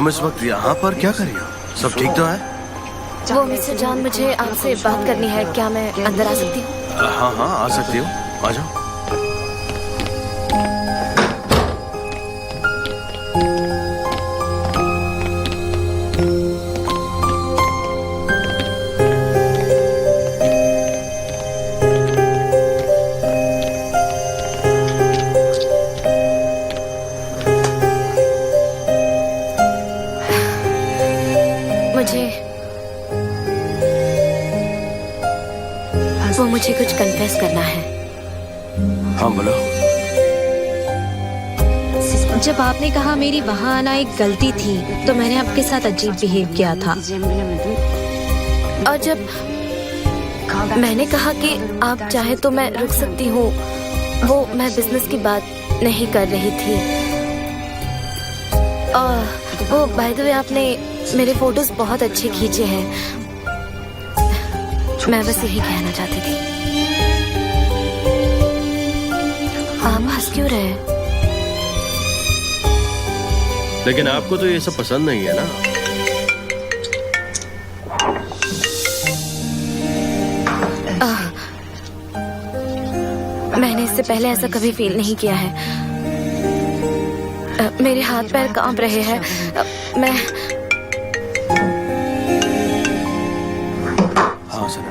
तुम इस वक्त यहाँ पर क्या कर रही हो? सब ठीक तो है? वो मिस्टर जॉन, मुझे आपसे बात करनी है। क्या मैं अंदर आ सकती हूँ? हाँ हाँ आ सकती हो, आ जाओ। मुझे कुछ कन्फेस करना है। हाँ बोलो। जब आपने कहा मेरी वहाँ आना एक गलती थी, तो मैंने आपके साथ अजीब बिहेव किया था। और जब मैंने कहा कि आप चाहे तो मैं रुक सकती हूँ, वो मैं बिजनेस की बात नहीं कर रही थी। और वो बाय द वे, आपने मेरे फोटोज बहुत अच्छे खींचे हैं। मैं बस यही कहना चाहती थी। आप हंस क्यों रहे हैं? लेकिन आपको तो ये सब पसंद नहीं है ना? मैंने इससे पहले ऐसा कभी फील नहीं किया है। मेरे हाथ पैर कांप रहे हैं। मैं हाँ सर।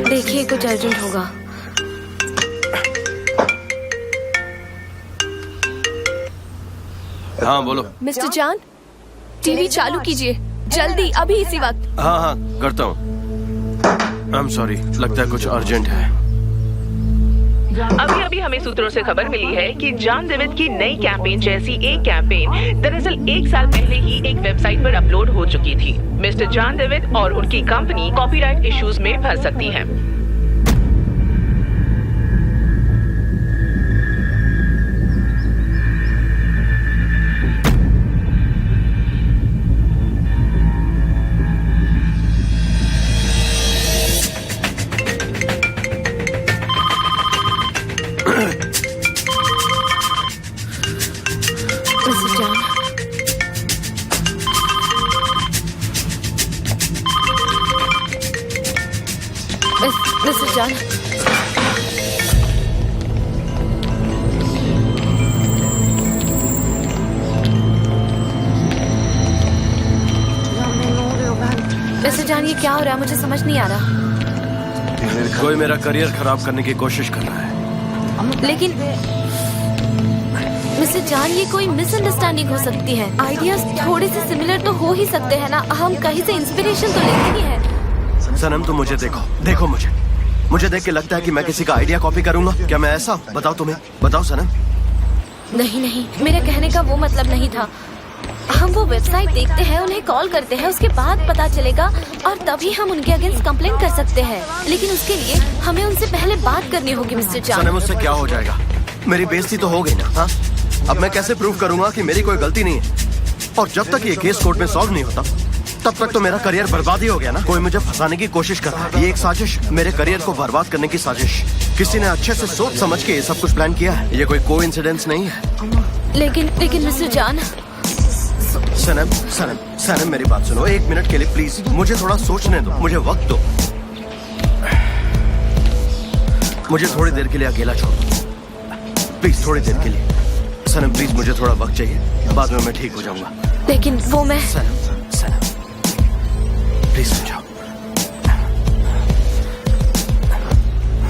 देखिए, कुछ अर्जेंट होगा। हाँ बोलो। मिस्टर जॉन, टीवी चालू कीजिए जल्दी, अभी इसी वक्त। हाँ हाँ करता हूँ। आई एम सॉरी, लगता है कुछ अर्जेंट है। अभी हमें सूत्रों से खबर मिली है कि जॉन डेविड की नई कैंपेन जैसी एक कैंपेन दरअसल 1 साल पहले ही एक वेबसाइट पर अपलोड हो चुकी थी। मिस्टर जॉन डेविड और उनकी कंपनी कॉपीराइट इश्यूज में फंस सकती है। मिस्टर जॉन, मिस्टर जॉन, ये क्या हो रहा है? मुझे समझ नहीं आ रहा। कोई मेरा करियर खराब करने की कोशिश कर रहा है। लेकिन मिस्टर जॉन, ये कोई मिसअंडरस्टैंडिंग हो सकती है। आइडियाज थोड़े से सिमिलर तो हो ही सकते हैं ना। हम कहीं से इंस्पिरेशन तो लेते ही हैं। सनम तुम मुझे देखो मुझे देख के लगता है कि मैं किसी का आइडिया कॉपी करूंगा। क्या मैं ऐसा? बताओ तुम्हें, बताओ सनम। नहीं, मेरे कहने का वो मतलब नहीं था। हम वो वेबसाइट देखते हैं, उन्हें कॉल करते हैं, उसके बाद पता चलेगा और तभी हम उनके अगेंस्ट कंप्लेंट कर सकते हैं। लेकिन उसके लिए हमें उनसे पहले बात करनी होगी। मिस्टर जॉन, सनम उससे क्या हो जाएगा? मेरी बेइज्जती तो हो गई ना। हाँ, अब मैं कैसे प्रूव करूंगा कि मेरी कोई गलती नहीं है? और जब तक ये केस कोर्ट में सॉल्व नहीं होता, तब तक तो मेरा करियर बर्बाद ही हो गया ना। कोई मुझे फंसाने की कोशिश कर रहा है। ये एक साजिश, मेरे करियर को बर्बाद करने की साजिश। किसी ने अच्छे से सोच समझ के ये सब कुछ प्लान किया है। ये कोई कोइंसिडेंस नहीं है। लेकिन मिस्टर जॉन। सनम मेरी बात सुनो 1 मिनट के लिए प्लीज। मुझे थोड़ा सोचने दो, मुझे वक्त दो। मुझे थोड़ी देर के लिए अकेला छोड़ दो प्लीज, थोड़ी देर के लिए। सनम प्लीज, मुझे थोड़ा वक्त चाहिए, बाद में मैं ठीक हो जाऊंगा। लेकिन वो मैं सनम प्लीज समझाओ।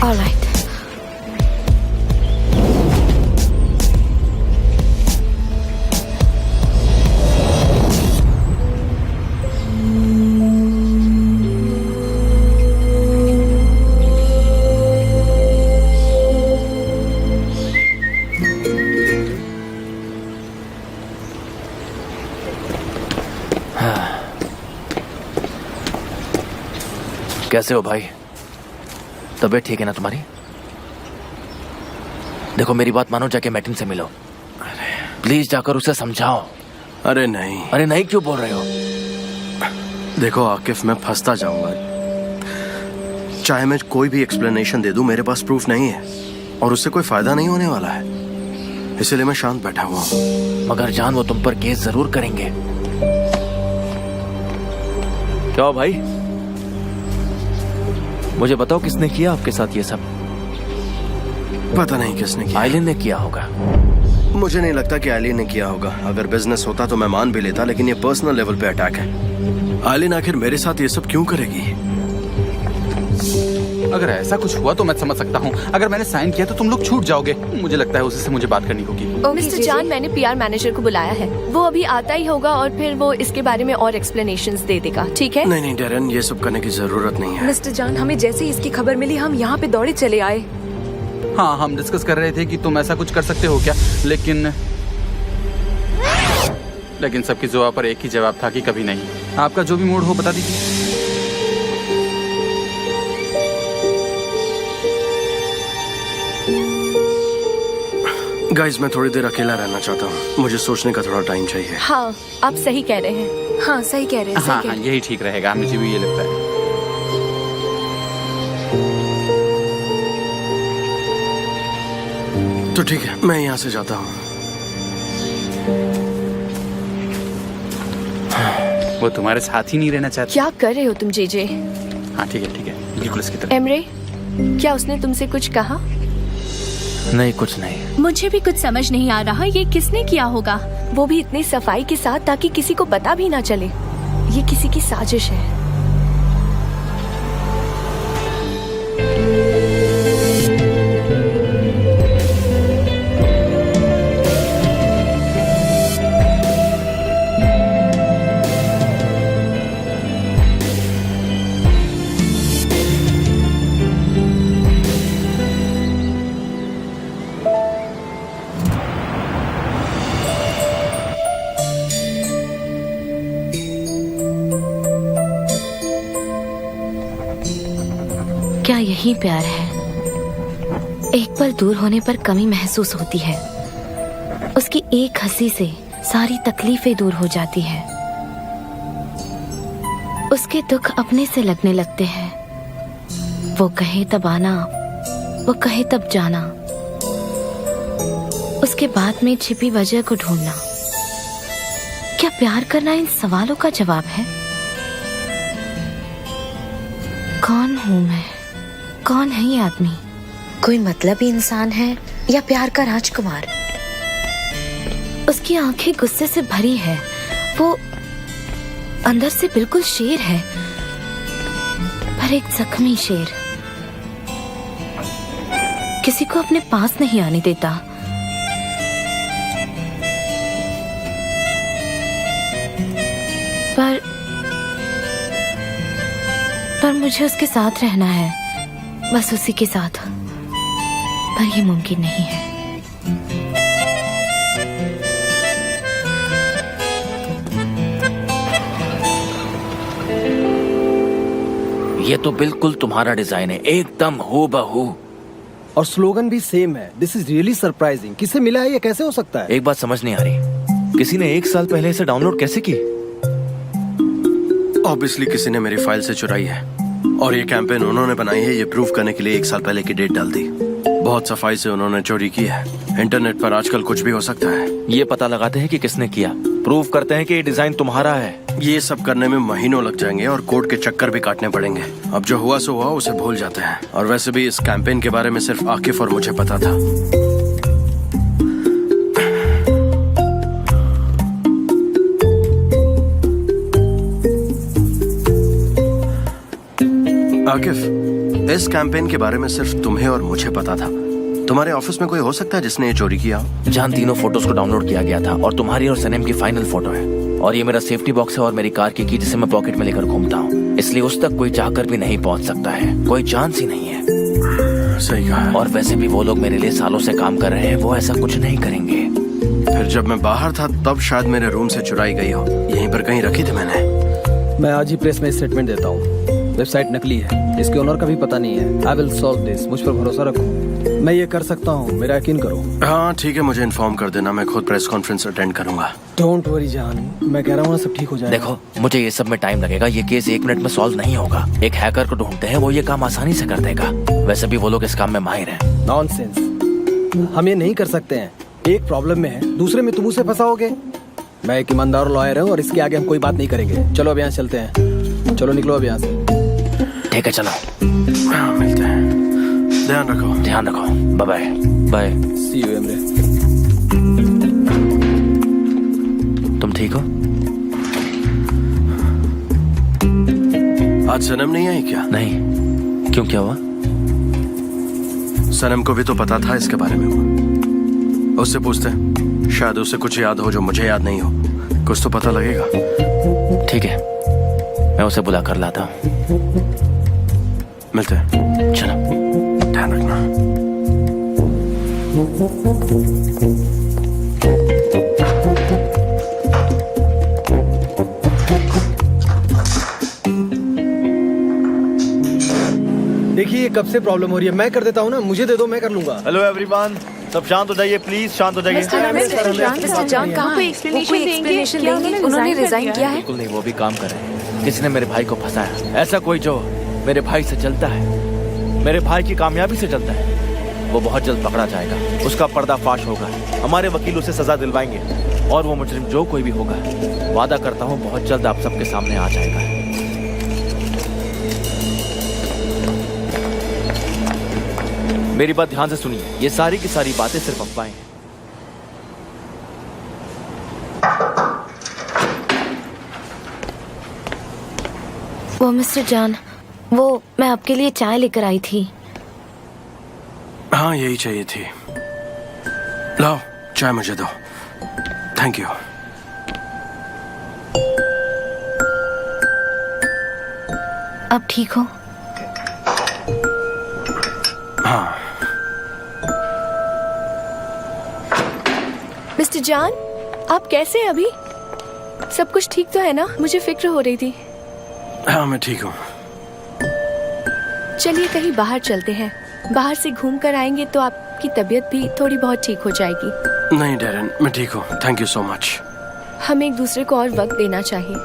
All right. कैसे हो भाई? तबीयत ठीक है ना तुम्हारी? देखो मेरी बात मानो, जाके मैटिन से मिलो प्लीज, जाकर उसे समझाओ। अरे नहीं क्यों बोल रहे हो? देखो आकिफ, मैं फंसता जाऊंगा। चाहे मैं कोई भी एक्सप्लेनेशन दे दूं, मेरे पास प्रूफ नहीं है और उससे कोई फायदा नहीं होने वाला है, इसलिए मैं शांत बैठा हुआ हूं। मगर जान, वो तुम पर केस जरूर करेंगे। क्या भाई, मुझे बताओ किसने किया आपके साथ ये सब? पता नहीं किसने किया। आइलिन ने किया होगा। मुझे नहीं लगता कि आइलिन ने किया होगा। अगर बिजनेस होता तो मैं मान भी लेता, लेकिन ये पर्सनल लेवल पे अटैक है। आइलिन आखिर मेरे साथ ये सब क्यों करेगी? अगर ऐसा कुछ हुआ तो मैं समझ सकता हूँ। अगर मैंने साइन किया तो तुम लोग छूट जाओगे। मुझे लगता है उसी से मुझे बात करनी होगी। मिस्टर जान, मैंने पीआर मैनेजर को बुलाया है। वो अभी आता ही होगा और फिर वो इसके बारे में और एक्सप्लेनेशंस दे देगा, ठीक है? नहीं डेरेन, ये सब करने की जरूरत नहीं है। मिस्टर जान, हमें जैसे ही इसकी खबर मिली हम यहाँ पे दौड़े चले आए। हाँ, हम डिस्कस कर रहे थे कि तुम ऐसा कुछ कर सकते हो क्या, लेकिन सबकी जुबान पर एक ही जवाब था कि कभी नहीं। आपका जो भी मूड हो बता दीजिए। गाइस, मैं थोड़ी देर अकेला रहना चाहता हूँ। मुझे सोचने का थोड़ा टाइम चाहिए। हाँ, आप सही कह रहे हैं। हाँ, सही कह रहे हैं, हाँ सही कह हाँ, रहे हैं। यही ठीक रहेगा। मुझे भी ये लगता है। तो ठीक है, मैं यहाँ से जाता हूँ। वो तुम्हारे साथ ही नहीं रहना चाहती। क्या कर रहे हो तुम जेजे? हाँ ठीक है, बिल्कुल इसकी तरह। एमरे, क्या उसने तुमसे कुछ कहा? नहीं, कुछ नहीं। मुझे भी कुछ समझ नहीं आ रहा, ये किसने किया होगा? वो भी इतनी सफाई के साथ ताकि किसी को पता भी ना चले। ये किसी की साजिश है। क्या यही प्यार है? एक पल दूर होने पर कमी महसूस होती है। उसकी एक हंसी से सारी तकलीफें दूर हो जाती है। उसके दुख अपने से लगने लगते हैं। वो कहे तब आना, वो कहे तब जाना। उसके बाद में छिपी वजह को ढूंढना। क्या प्यार करना इन सवालों का जवाब है? कौन हूं मैं? कौन है ये आदमी? कोई मतलबी इंसान है या प्यार का राजकुमार? उसकी आंखें गुस्से से भरी है। वो अंदर से बिल्कुल शेर है, पर एक जख्मी शेर। किसी को अपने पास नहीं आने देता। पर मुझे उसके साथ रहना है, बस उसी के साथ। पर ये मुमकिन नहीं है। ये तो बिल्कुल तुम्हारा डिजाइन है, एकदम हूबहू। और स्लोगन भी सेम है। This is really surprising. किसे मिला है? ये कैसे हो सकता है? एक बात समझ नहीं आ रही, किसी ने 1 साल पहले इसे डाउनलोड कैसे की? ऑब्वियसली किसी ने मेरी फाइल से चुराई है और ये कैंपेन उन्होंने बनाई है, ये प्रूव करने के लिए 1 साल पहले की डेट डाल दी। बहुत सफाई से उन्होंने चोरी की है। इंटरनेट पर आजकल कुछ भी हो सकता है। ये पता लगाते हैं कि किसने किया, प्रूव करते हैं कि ये डिजाइन तुम्हारा है। ये सब करने में महीनों लग जाएंगे और कोर्ट के चक्कर भी काटने पड़ेंगे। अब जो हुआ सो हुआ, उसे भूल जाते हैं। और वैसे भी इस कैंपेन के बारे में सिर्फ आकिफ और मुझे पता था। आकिफ, इस कैंपेन के बारे में सिर्फ तुम्हें और मुझे पता था। तुम्हारे ऑफिस में कोई हो सकता है जिसने ये चोरी किया हो? जहां तीनों फोटोज को डाउनलोड किया गया था और तुम्हारी और सनेम की फाइनल फोटो है। और ये मेरा सेफ्टी बॉक्स है और मेरी कार की जिसे मैं पॉकेट में लेकर घूमता हूँ, इसलिए उस तक कोई चाहकर भी नहीं पहुँच सकता है। कोई चांस ही नहीं है। सही कहा। और वैसे भी वो लोग मेरे लिए सालों से काम कर रहे हैं, वो ऐसा कुछ नहीं करेंगे। फिर जब मैं बाहर था तब शायद मेरे रूम से चुराई गई हो। यहीं पर कहीं रखी थी मैंने। मैं आज ही प्रेस में स्टेटमेंट देता हूँ। वेबसाइट नकली है, इसके ओनर का भी पता नहीं है। आई विल सॉल्व दिस, मुझ पर भरोसा रखो, मैं ये कर सकता हूँ, मेरा यकीन करो। हाँ ठीक है, मुझे इन्फॉर्म कर देना, मैं खुद प्रेस कॉन्फ्रेंस अटेंड करूंगा। डोंट वरी जान, मैं कह रहा हूँ ना सब ठीक हो जाएगा। देखो, मुझे ये सब में टाइम लगेगा, ये केस 1 मिनट में सॉल्व नहीं होगा। एक हैकर को ढूंढते हैं, वो ये काम आसानी से कर देगा। वैसे भी वो लोग इस काम में माहिर हैं। नॉनसेंस, हम ये नहीं कर सकते हैं। एक प्रॉब्लम में है, दूसरे में तुम उसे फंसाओगे। मैं एक ईमानदार लॉयर हूँ और इसके आगे हम कोई बात नहीं करेंगे। चलो अब यहाँ चलते हैं, चलो निकलो अब यहाँ से। ठीक है चलो। हाँ, मिलते हैं, ध्यान रखो। ध्यान रखो, bye bye. Bye. See you Emre. तुम ठीक हो? आज सनम नहीं आई क्या? नहीं, क्यों, क्या हुआ? सनम को भी तो पता था इसके बारे में। उससे पूछते हैं, शायद उसे कुछ याद हो जो मुझे याद नहीं हो। कुछ तो पता लगेगा। ठीक है, मैं उसे बुला कर लाता हूँ। मिलते हैं। चलो। ध्यान रखना। देखिए ये कब से प्रॉब्लम हो रही है, मैं कर देता हूँ ना, मुझे दे दो, मैं कर लूंगा। हेलो एवरीवन, सब शांत हो जाइए प्लीज, शांत हो जाइए। मिस्टर जान कहाँ है? वो कोई एक्सप्लेनेशन देंगे? उन्होंने रिजाइन किया है? बिल्कुल नहीं, वो भी काम कर रहे हैं। किसी ने मेरे भाई को फंसाया। ऐसा कोई जो मेरे भाई से चलता है, मेरे भाई की कामयाबी से चलता है, वो बहुत जल्द पकड़ा जाएगा। उसका पर्दाफाश होगा, हमारे वकील उसे सजा दिलवाएंगे और वो मुजरिम जो कोई भी होगा, वादा करता हूँ बहुत जल्द आप सबके सामने आ जाएगा। मेरी बात ध्यान से सुनिए, ये सारी की सारी बातें सिर्फ अफवाहें हैं। वो मिस्टर जान, वो मैं आपके लिए चाय लेकर आई थी। हाँ यही चाहिए थी। लाओ चाय मुझे दो। Thank you. अब ठीक हो? हाँ। मिस्टर जान, आप कैसे हैं अभी? सब कुछ ठीक तो है ना? मुझे फिक्र हो रही थी। हाँ मैं ठीक हूँ। चलिए कहीं बाहर चलते हैं, बाहर से घूम कर आएंगे तो आपकी तबीयत भी थोड़ी बहुत ठीक हो जाएगी। नहीं डेरन, मैं ठीक हूँ, थैंक यू सो मच। हम एक दूसरे को और वक्त देना चाहिए।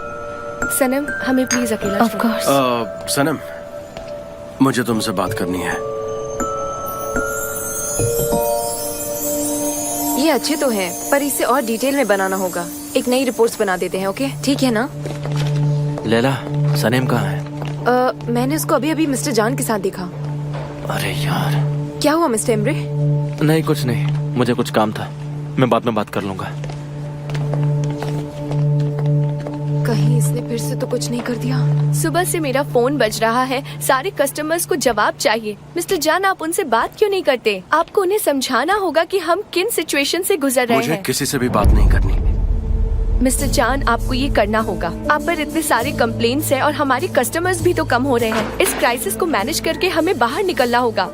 सनम, हमें प्लीज अकेला ऑफ छोड़ो। कोर्स। सनम, मुझे तुमसे बात करनी है। ये अच्छे तो हैं, पर इसे और डिटेल में बनाना होगा। एक नई रिपोर्ट्स बना देते हैं, ओके? ठीक है ना? लैला, सनेम कहाँ है? मैंने उसको अभी अभी मिस्टर जान के साथ देखा। अरे यार। क्या हुआ मिस्टर एमरे? नहीं कुछ नहीं, मुझे कुछ काम था, मैं बाद में बात कर लूंगा। कहीं इसने फिर से तो कुछ नहीं कर दिया? सुबह से मेरा फोन बज रहा है, सारे कस्टमर्स को जवाब चाहिए। मिस्टर जान, आप उनसे बात क्यों नहीं करते? आपको उन्हें समझाना होगा कि हम किन सिचुएशन से गुजर रहे मुझे हैं। किसी से भी बात नहीं करनी। मिस्टर जान, आपको ये करना होगा। आप पर इतने सारे कंप्लेंट्स हैं और हमारे कस्टमर्स भी तो कम हो रहे हैं। इस क्राइसिस को मैनेज करके हमें बाहर निकलना होगा।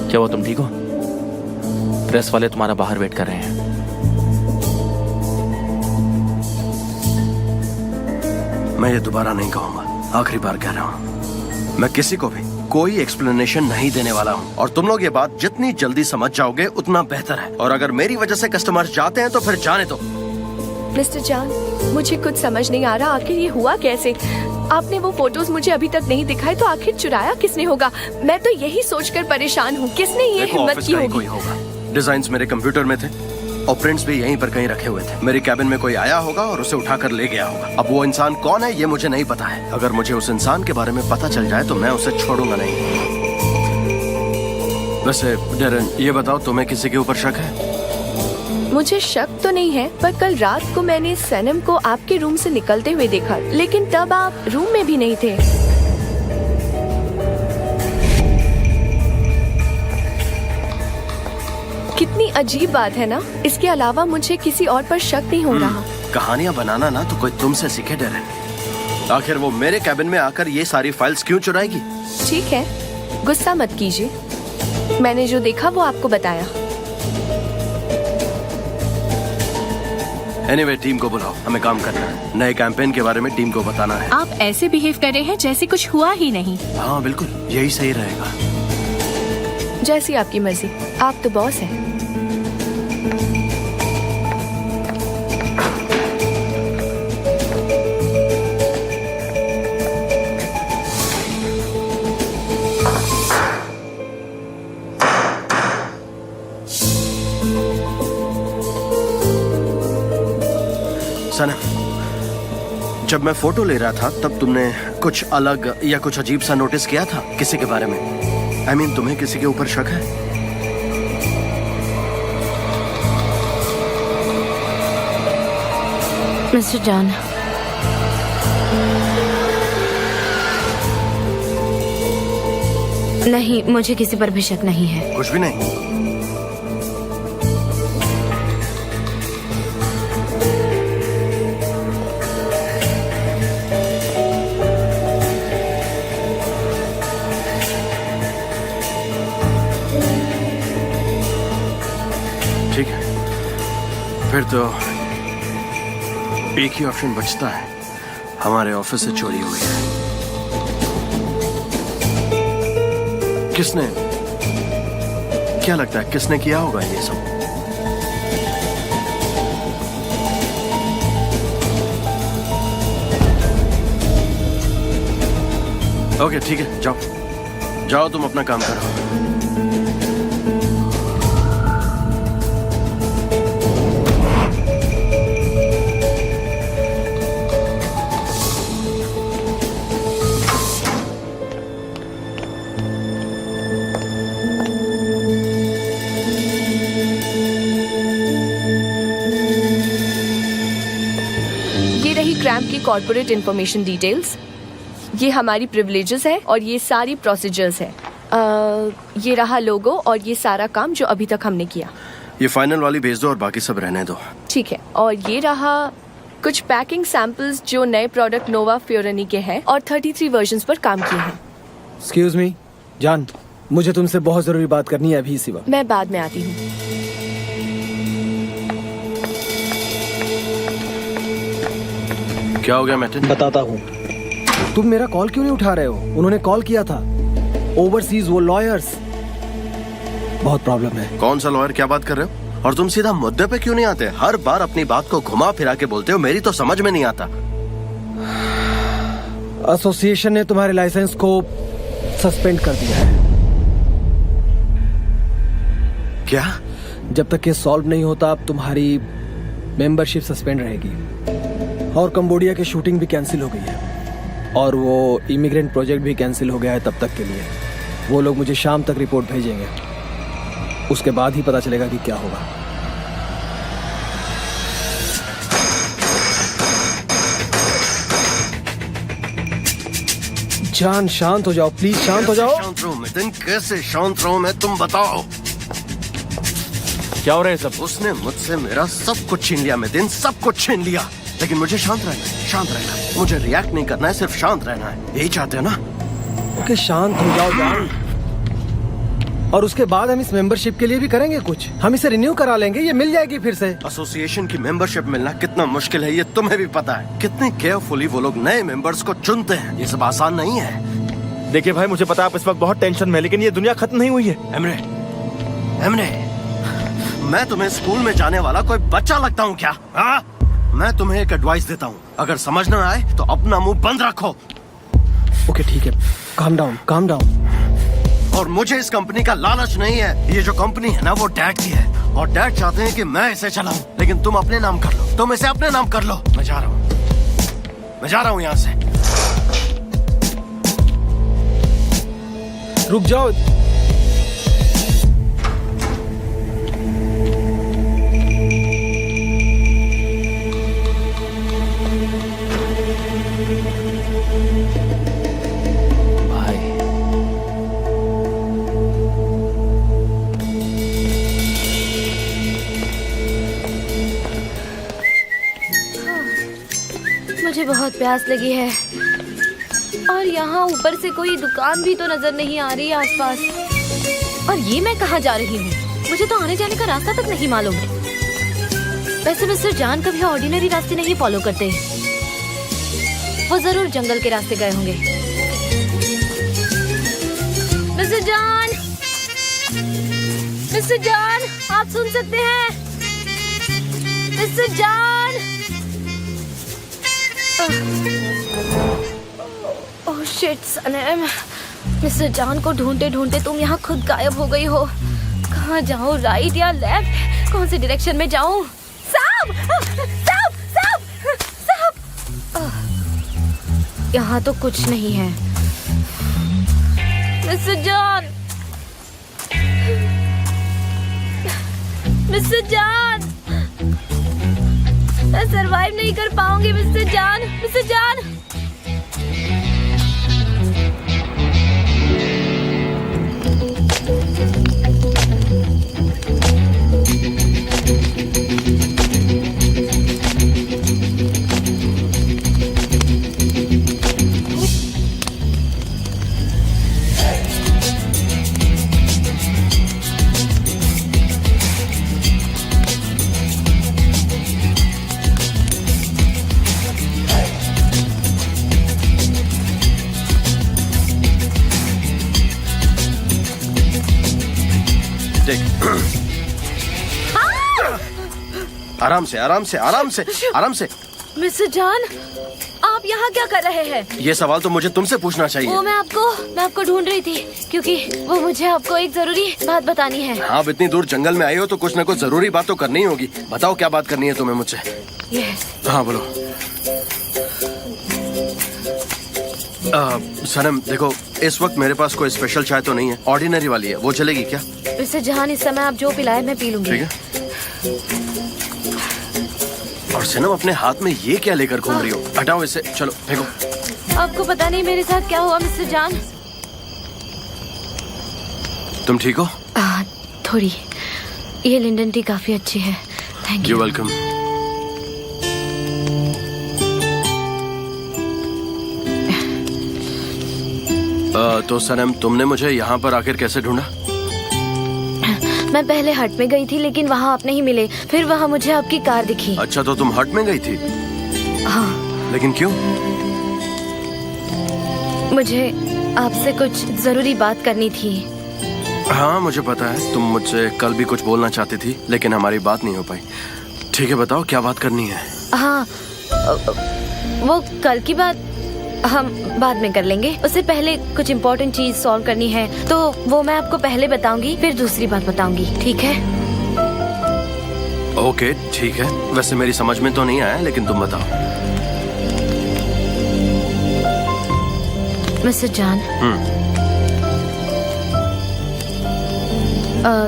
क्या हुआ, तुम ठीक हो? प्रेस वाले तुम्हारा बाहर वेट कर रहे हैं। मैं ये दोबारा नहीं कहूंगा, आखिरी बार कह रहा हूँ। मैं किसी को भी कोई एक्सप्लेनेशन नहीं देने वाला हूँ और तुम लोग ये बात जितनी जल्दी समझ जाओगे उतना बेहतर है। और अगर मेरी वजह से कस्टमर्स जाते हैं तो फिर जाने दो। मिस्टर जान, मुझे कुछ समझ नहीं आ रहा, आखिर ये हुआ कैसे? आपने वो फोटोज मुझे अभी तक नहीं दिखाए, तो आखिर चुराया किसने होगा? मैं तो यही सोचकर परेशान हूँ, किसने ये देखो, हिम्मत ऑफिस की का ही होगी? कोई होगा। डिजाइन्स मेरे कंप्यूटर में थे और प्रिंट्स भी यहीं पर कहीं रखे हुए थे। मेरे कैबिन में कोई आया होगा और उसे उठाकर ले गया होगा। अब वो इंसान कौन है ये मुझे नहीं पता है। अगर मुझे उस इंसान के बारे में पता चल जाए तो मैं उसे छोड़ूंगा नहीं। वैसे डेरन, ये बताओ, तुम्हें किसी के ऊपर शक है? मुझे शक तो नहीं है, पर कल रात को मैंने सनम को आपके रूम से निकलते हुए देखा, लेकिन तब आप रूम में भी नहीं थे। कितनी अजीब बात है ना? इसके अलावा मुझे किसी और पर शक नहीं हो रहा। कहानियां बनाना ना तो कोई तुमसे सीखे डेरन। आखिर वो मेरे कैबिन में आकर ये सारी फाइल्स क्यों चुराएगी? ठीक है, गुस्सा मत कीजिए, मैंने जो देखा वो आपको बताया। एनीवे टीम को बुलाओ, हमें काम करना है। नए कैंपेन के बारे में टीम को बताना है। आप ऐसे बिहेव कर रहे हैं जैसे कुछ हुआ ही नहीं। हाँ बिल्कुल, यही सही रहेगा। जैसी आपकी मर्जी, आप तो बॉस हैं। सनम, जब मैं फोटो ले रहा था तब तुमने कुछ अलग या कुछ अजीब सा नोटिस किया था किसी के बारे में? I mean, तुम्हें किसी के ऊपर शक है? मिस्टर जॉन, नहीं, मुझे किसी पर भी शक नहीं है। कुछ भी नहीं? ठीक है, फिर तो एक ही ऑप्शन बचता है, हमारे ऑफिस से चोरी हुई है। किसने, क्या लगता है किसने किया होगा ये सब? ओके ठीक है, जाओ जाओ, तुम अपना काम करो। क्रैम्प की कॉर्पोरेट इंफॉर्मेशन डिटेल्स, ये हमारी प्रिविलेजेस है और ये सारी प्रोसीजर्स है। ये रहा लोगो और ये सारा काम जो अभी तक हमने किया। ये फाइनल वाली भेज दो और बाकी सब रहने दो। ठीक है, और ये रहा कुछ पैकिंग सैंपल्स जो नए प्रोडक्ट नोवा फ्योरनी के हैं और 33 वर्जन्स पर काम किए हैं। एक्सक्यूज मी जान, मुझे तुमसे बहुत जरूरी बात करनी है अभी इसी वक्त। मैं बाद में आती हूँ। क्या हो गया मैटिन? बताता हूँ। तुम मेरा कॉल क्यों नहीं उठा रहे हो? उन्होंने कॉल किया था, ओवरसीज, वो लॉयर्स। बहुत प्रॉब्लम है। कौन सा लॉयर? क्या बात कर रहे हो? और तुम सीधा मुद्दे पे क्यों नहीं आते? हर बार अपनी बात को घुमा फिरा के बोलते हो, मेरी तो समझ में नहीं आता। एसोसिएशन ने तुम्हारे लाइसेंस को सस्पेंड कर दिया है। क्या? जब तक ये सॉल्व नहीं होता अब तुम्हारी मेंबरशिप सस्पेंड रहेगी। और कंबोडिया की शूटिंग भी कैंसिल हो गई है और वो इमिग्रेंट प्रोजेक्ट भी कैंसिल हो गया है तब तक के लिए। वो लोग मुझे शाम तक रिपोर्ट भेजेंगे, उसके बाद ही पता चलेगा कि क्या होगा। जान शांत हो जाओ प्लीज, शांत हो जाओ। शांत रहो मितिन, कैसे शांत रहो मैं, तुम बताओ। क्या हो रहा है सब? उसने मुझसे मेरा सब कुछ छीन लिया मितिन, सब कुछ छीन लिया। लेकिन मुझे शांत रहना है, शांत रहना है। मुझे रिएक्ट नहीं करना है, सिर्फ शांत रहना है। यही चाहते हो ना? ओके शांत हो जाओ जान। और उसके बाद हम इस मेंबरशिप के लिए भी करेंगे कुछ। हम इसे रिन्यू करा लेंगे, ये मिल जाएगी फिर से। एसोसिएशन की मेंबरशिप मिलना कितना मुश्किल है ये तुम्हें भी पता है। कितने केयरफुली वो लोग नए मेंबर्स को चुनते हैं, ये सब आसान नहीं है। देखिए भाई, मुझे पता है आप इस वक्त बहुत टेंशन में, लेकिन ये दुनिया खत्म नहीं हुई है। एमरे, एमरे, मैं तुम्हें स्कूल में जाने वाला कोई बच्चा लगता हूँ क्या? हाँ? मैं तुम्हें एक एडवाइस देता हूँ, अगर समझ न आए तो अपना मुंह बंद रखो। ओके ठीक है, काम डाउन, काम डाउन। और मुझे इस कंपनी का लालच नहीं है। ये जो कंपनी है ना वो डैड की है और डैड चाहते हैं कि मैं इसे चलाऊं, लेकिन तुम अपने नाम कर लो, तुम इसे अपने नाम कर लो। मैं जा रहा हूँ, मैं जा रहा हूँ यहाँ से। रुक जाओ। मुझे बहुत प्यास लगी है और यहाँ ऊपर से कोई दुकान भी तो नजर नहीं आ रही आसपास। और ये मैं कहाँ जा रही हूँ? मुझे तो आने जाने का रास्ता तक नहीं मालूम है। वैसे मिस्टर जान कभी ऑर्डिनरी रास्ते नहीं फॉलो करते। वो जरूर जंगल के रास्ते गए होंगे। मिस्टर जान, मिस्टर जान, आप सुन सकते हैं? मिस्टर जान। ओह शिट सनम, मिस्टर जान को ढूंढते ढूंढते तुम यहाँ खुद गायब हो गई हो। कहाँ जाऊँ, राइट या लेफ्ट, कौन सी डायरेक्शन में जाऊँ? सांप! सांप! सांप! सांप! यहाँ तो कुछ नहीं है। मिस्टर जॉन, मिस्टर जॉन, मैं सरवाइव नहीं कर पाऊंगी मिस्टर जॉन, मिस्टर जॉन। आराम से, आराम से, आराम से, आराम से। मिस्टर जॉन, आप यहाँ क्या कर रहे हैं? ये सवाल तो मुझे तुमसे पूछना चाहिए। वो मैं आपको ढूंढ रही थी, क्योंकि वो मुझे आपको एक जरूरी बात बतानी है। आप इतनी दूर जंगल में आई हो तो कुछ न कुछ जरूरी बात तो करनी होगी। बताओ क्या बात करनी है तुम्हें मुझसे? यस। हाँ बोलो। सनम देखो, इस वक्त मेरे पास कोई स्पेशल चाय तो नहीं है, ऑर्डिनरी वाली है, वो चलेगी क्या? मिस्टर जहान, इस समय आप जो पिलाए मैं पी लूंगी। ठीक है। और सनम अपने हाथ में ये क्या लेकर घूम रही हो? हटाओ इसे, चलो फेंको। आपको पता नहीं मेरे साथ क्या हुआ मिस्टर जान। तुम ठीक हो? थोड़ी। ये लिंडन टी काफी अच्छी है, थैंक यू। You welcome. तो सनम, तुमने मुझे यहाँ पर आखिर कैसे ढूंढा? मैं पहले हट में गई थी, लेकिन वहाँ आप नहीं मिले। फिर वहाँ मुझे आपकी कार दिखी। अच्छा, तो तुम हट में गई थी? हाँ। लेकिन क्यों? मुझे आपसे कुछ जरूरी बात करनी थी। हाँ मुझे पता है, तुम मुझसे कल भी कुछ बोलना चाहती थी, लेकिन हमारी बात नहीं हो पाई। ठीक है, बताओ क्या बात करनी है? हाँ, वो कल की बात हम बाद में कर लेंगे। उससे पहले कुछ इम्पोर्टेंट चीज सॉल्व करनी है, तो वो मैं आपको पहले बताऊंगी, फिर दूसरी बात बताऊंगी, ठीक है? ओके ठीक है। वैसे मेरी समझ में तो नहीं आया, लेकिन तुम बताओ। मिस्टर जान,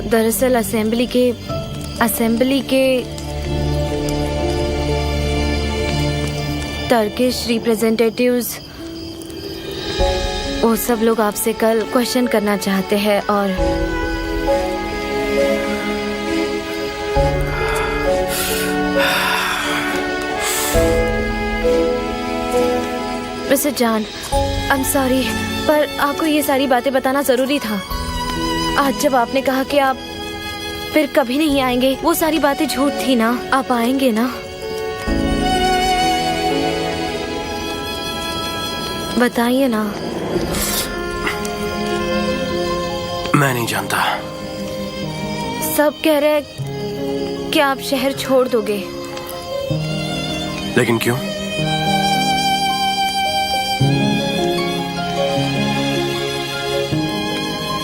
दरअसल असेंबली के टर्किश रिप्रेजेंटेटिव्स, वो सब लोग आपसे कल क्वेश्चन करना चाहते हैं। और मिस्टर जान, आई एम सॉरी, पर आपको ये सारी बातें बताना जरूरी था। आज जब आपने कहा कि आप फिर कभी नहीं आएंगे, वो सारी बातें झूठ थी ना। आप आएंगे ना? बताइए ना। मैं नहीं जानता। सब कह रहे हैं कि आप शहर छोड़ दोगे। लेकिन क्यों?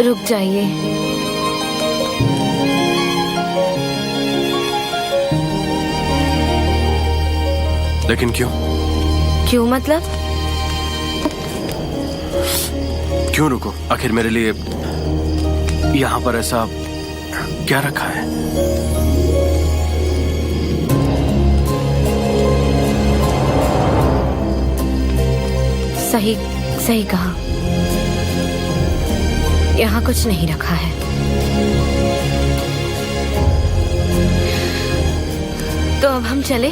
रुक जाइए। लेकिन क्यों? क्यों मतलब? क्यों रुको? आखिर मेरे लिए यहाँ पर ऐसा क्या रखा है? सही सही कहा, यहाँ कुछ नहीं रखा है। तो अब हम चले?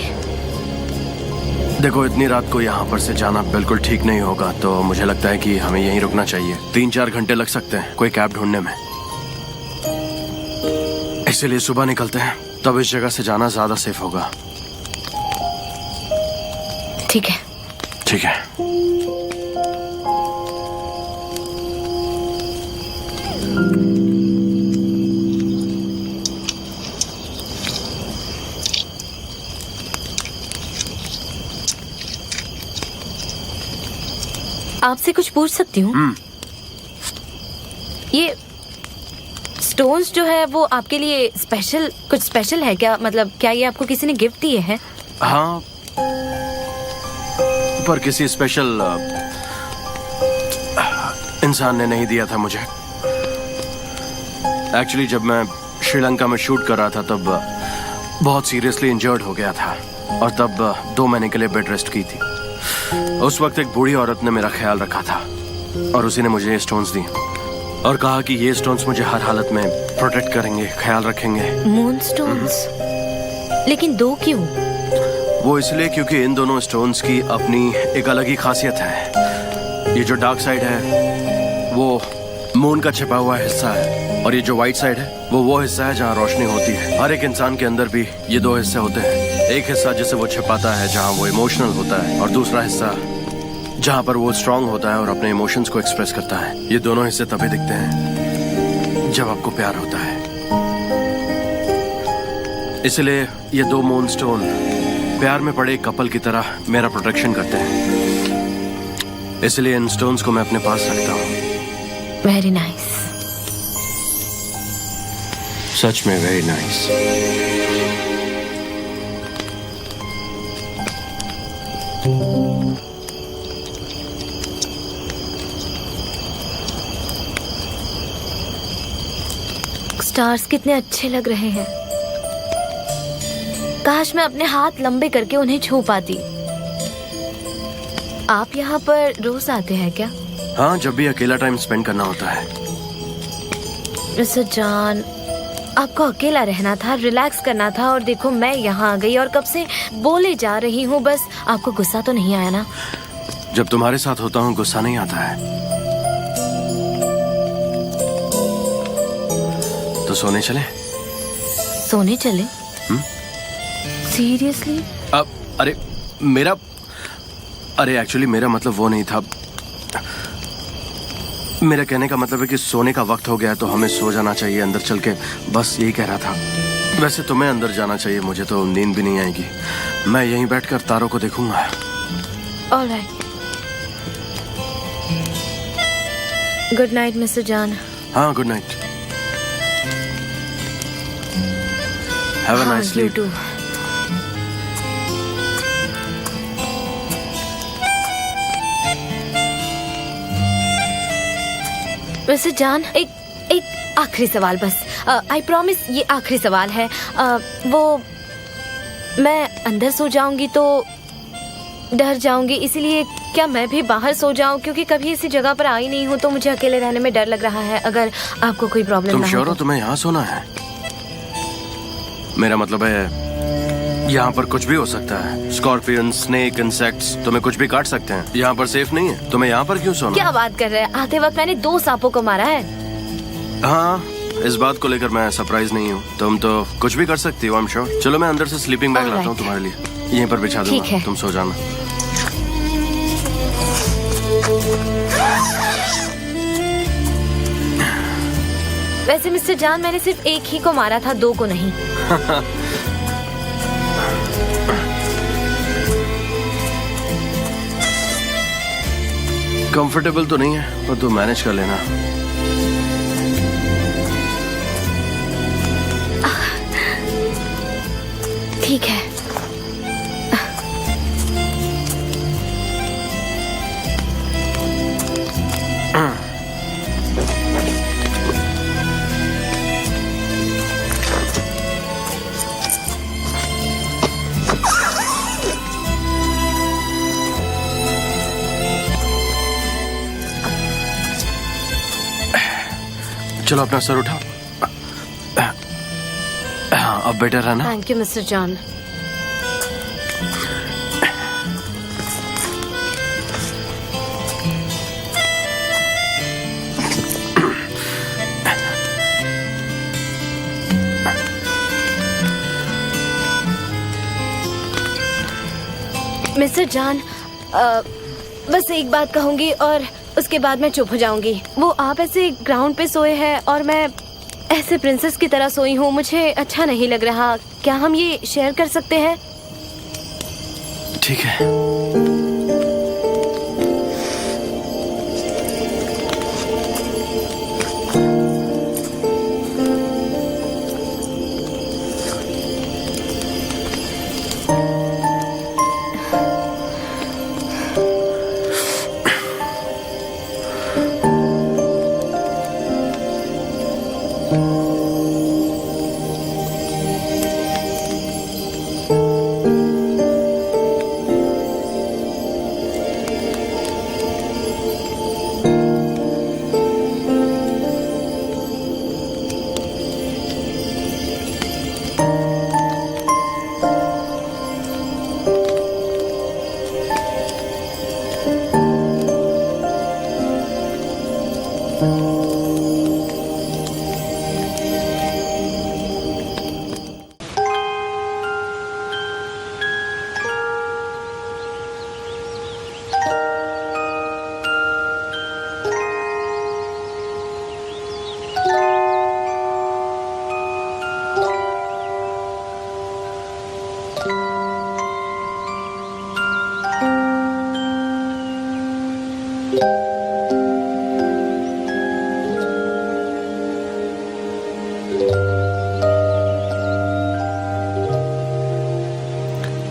देखो, इतनी रात को यहाँ पर से जाना बिल्कुल ठीक नहीं होगा, तो मुझे लगता है कि हमें यहीं रुकना चाहिए। 3-4 घंटे लग सकते हैं कोई कैब ढूंढने में, इसीलिए सुबह निकलते हैं। तब इस जगह से जाना ज्यादा सेफ होगा। ठीक है। ठीक है। आपसे कुछ पूछ सकती हूँ? ये स्टोन्स जो है वो आपके लिए स्पेशल, कुछ स्पेशल है क्या? मतलब क्या ये आपको किसी ने गिफ्ट दिए हैं? हाँ, पर किसी स्पेशल इंसान ने नहीं दिया था मुझे। एक्चुअली जब मैं श्रीलंका में शूट कर रहा था तब बहुत सीरियसली इंजर्ड हो गया था और तब 2 महीने के लिए बेड रेस्ट की थी। उस वक्त एक बूढ़ी औरत ने मेरा ख्याल रखा था और उसी ने मुझे ये स्टोन्स दी और कहा कि ये स्टोन्स मुझे हर हालत में प्रोटेक्ट करेंगे, ख्याल रखेंगे। Moon stones? लेकिन 2 क्यों? वो इसलिए क्योंकि इन दोनों स्टोन्स की अपनी एक अलग ही खासियत है। ये जो डार्क साइड है वो मून का छिपा हुआ हिस्सा है और ये जो व्हाइट साइड है वो हिस्सा है जहाँ रोशनी होती है। हर एक इंसान के अंदर भी ये 2 हिस्से होते हैं। एक हिस्सा जिसे वो छिपाता है जहाँ वो इमोशनल होता है और दूसरा हिस्सा जहाँ पर वो स्ट्रांग होता है और अपने इमोशंस को एक्सप्रेस करता है। ये दोनों हिस्से तभी दिखते हैं जब आपको प्यार होता है। इसलिए ये 2 मून स्टोन प्यार में पड़े कपल की तरह मेरा प्रोटेक्शन करते हैं। इसलिए इन स्टोन्स को मैं अपने पास रखता हूँ। Very nice. सच में वेरी नाइस। स्टार्स कितने अच्छे लग रहे हैं। काश मैं अपने हाथ लंबे करके उन्हें छू पाती। आप यहाँ पर रोज आते हैं क्या? हाँ, जब भी अकेला टाइम स्पेंड करना होता है। मिस्टर जॉन, आपको अकेला रहना था, रिलैक्स करना था और देखो मैं यहाँ आ गई और कब से बोले जा रही हूँ। बस आपको गुस्सा तो नहीं आया ना? जब तुम्हारे साथ होता हूँ गुस्सा नहीं आता है। तो सोने चले? सोने चले? सीरियसली? अरे एक्चुअली मेरा मतलब वो नहीं था। मेरा कहने का मतलब है कि सोने का वक्त हो गया है तो हमें सो जाना चाहिए अंदर चल के। बस यही कह रहा था। वैसे तुम्हें अंदर जाना चाहिए, मुझे तो नींद भी नहीं आएगी। मैं यहीं बैठकर तारों को देखूंगा। Alright. Good night mister John. हाँ, good night. Have a nice sleep. You too. Mister John, एक आखिरी सवाल बस। आई प्रॉमिस ये आखिरी सवाल है। वो मैं अंदर सो जाऊंगी तो डर जाऊंगी, इसीलिए क्या मैं भी बाहर सो जाऊं? क्योंकि कभी इसी जगह पर आई नहीं हूं तो मुझे अकेले रहने में डर लग रहा है। अगर आपको कोई प्रॉब्लम तुम ना श्योर हो हो तुम्हें यहाँ सोना है? मेरा मतलब है यहाँ पर कुछ भी हो सकता है। स्कॉर्पियन, स्नेक, इंसेक्ट्स तुम्हें कुछ भी काट सकते हैं। यहाँ पर सेफ नहीं है। तुम्हें यहाँ पर क्यों सोना? क्या बात कर रहे हैं? आते वक्त मैंने 2 सांपों को मारा है। हाँ, इस बात को लेकर मैं सरप्राइज नहीं हूँ। तुम तो कुछ भी कर सकती हो, आई एम श्योर। चलो मैं अंदर से स्लीपिंग बैग लाता हूँ तुम्हारे लिए, यहीं पर बिछा ठीक दूंगा, है। तुम सो जाना। वैसे मिस्टर जॉन मैंने सिर्फ एक ही को मारा था, 2 को नहीं। कंफर्टेबल तो नहीं है पर तू मैनेज कर लेना। ठीक है। चलो अपना सर उठाओ। हाँ, अब बेटर है ना? Thank you mister John. Mister जान, बस एक बात कहूंगी और उसके बाद मैं चुप हो जाऊंगी। वो आप ऐसे ग्राउंड पे सोए हैं और मैं ऐसे प्रिंसेस की तरह सोई हूँ, मुझे अच्छा नहीं लग रहा। क्या हम ये शेयर कर सकते हैं? ठीक है।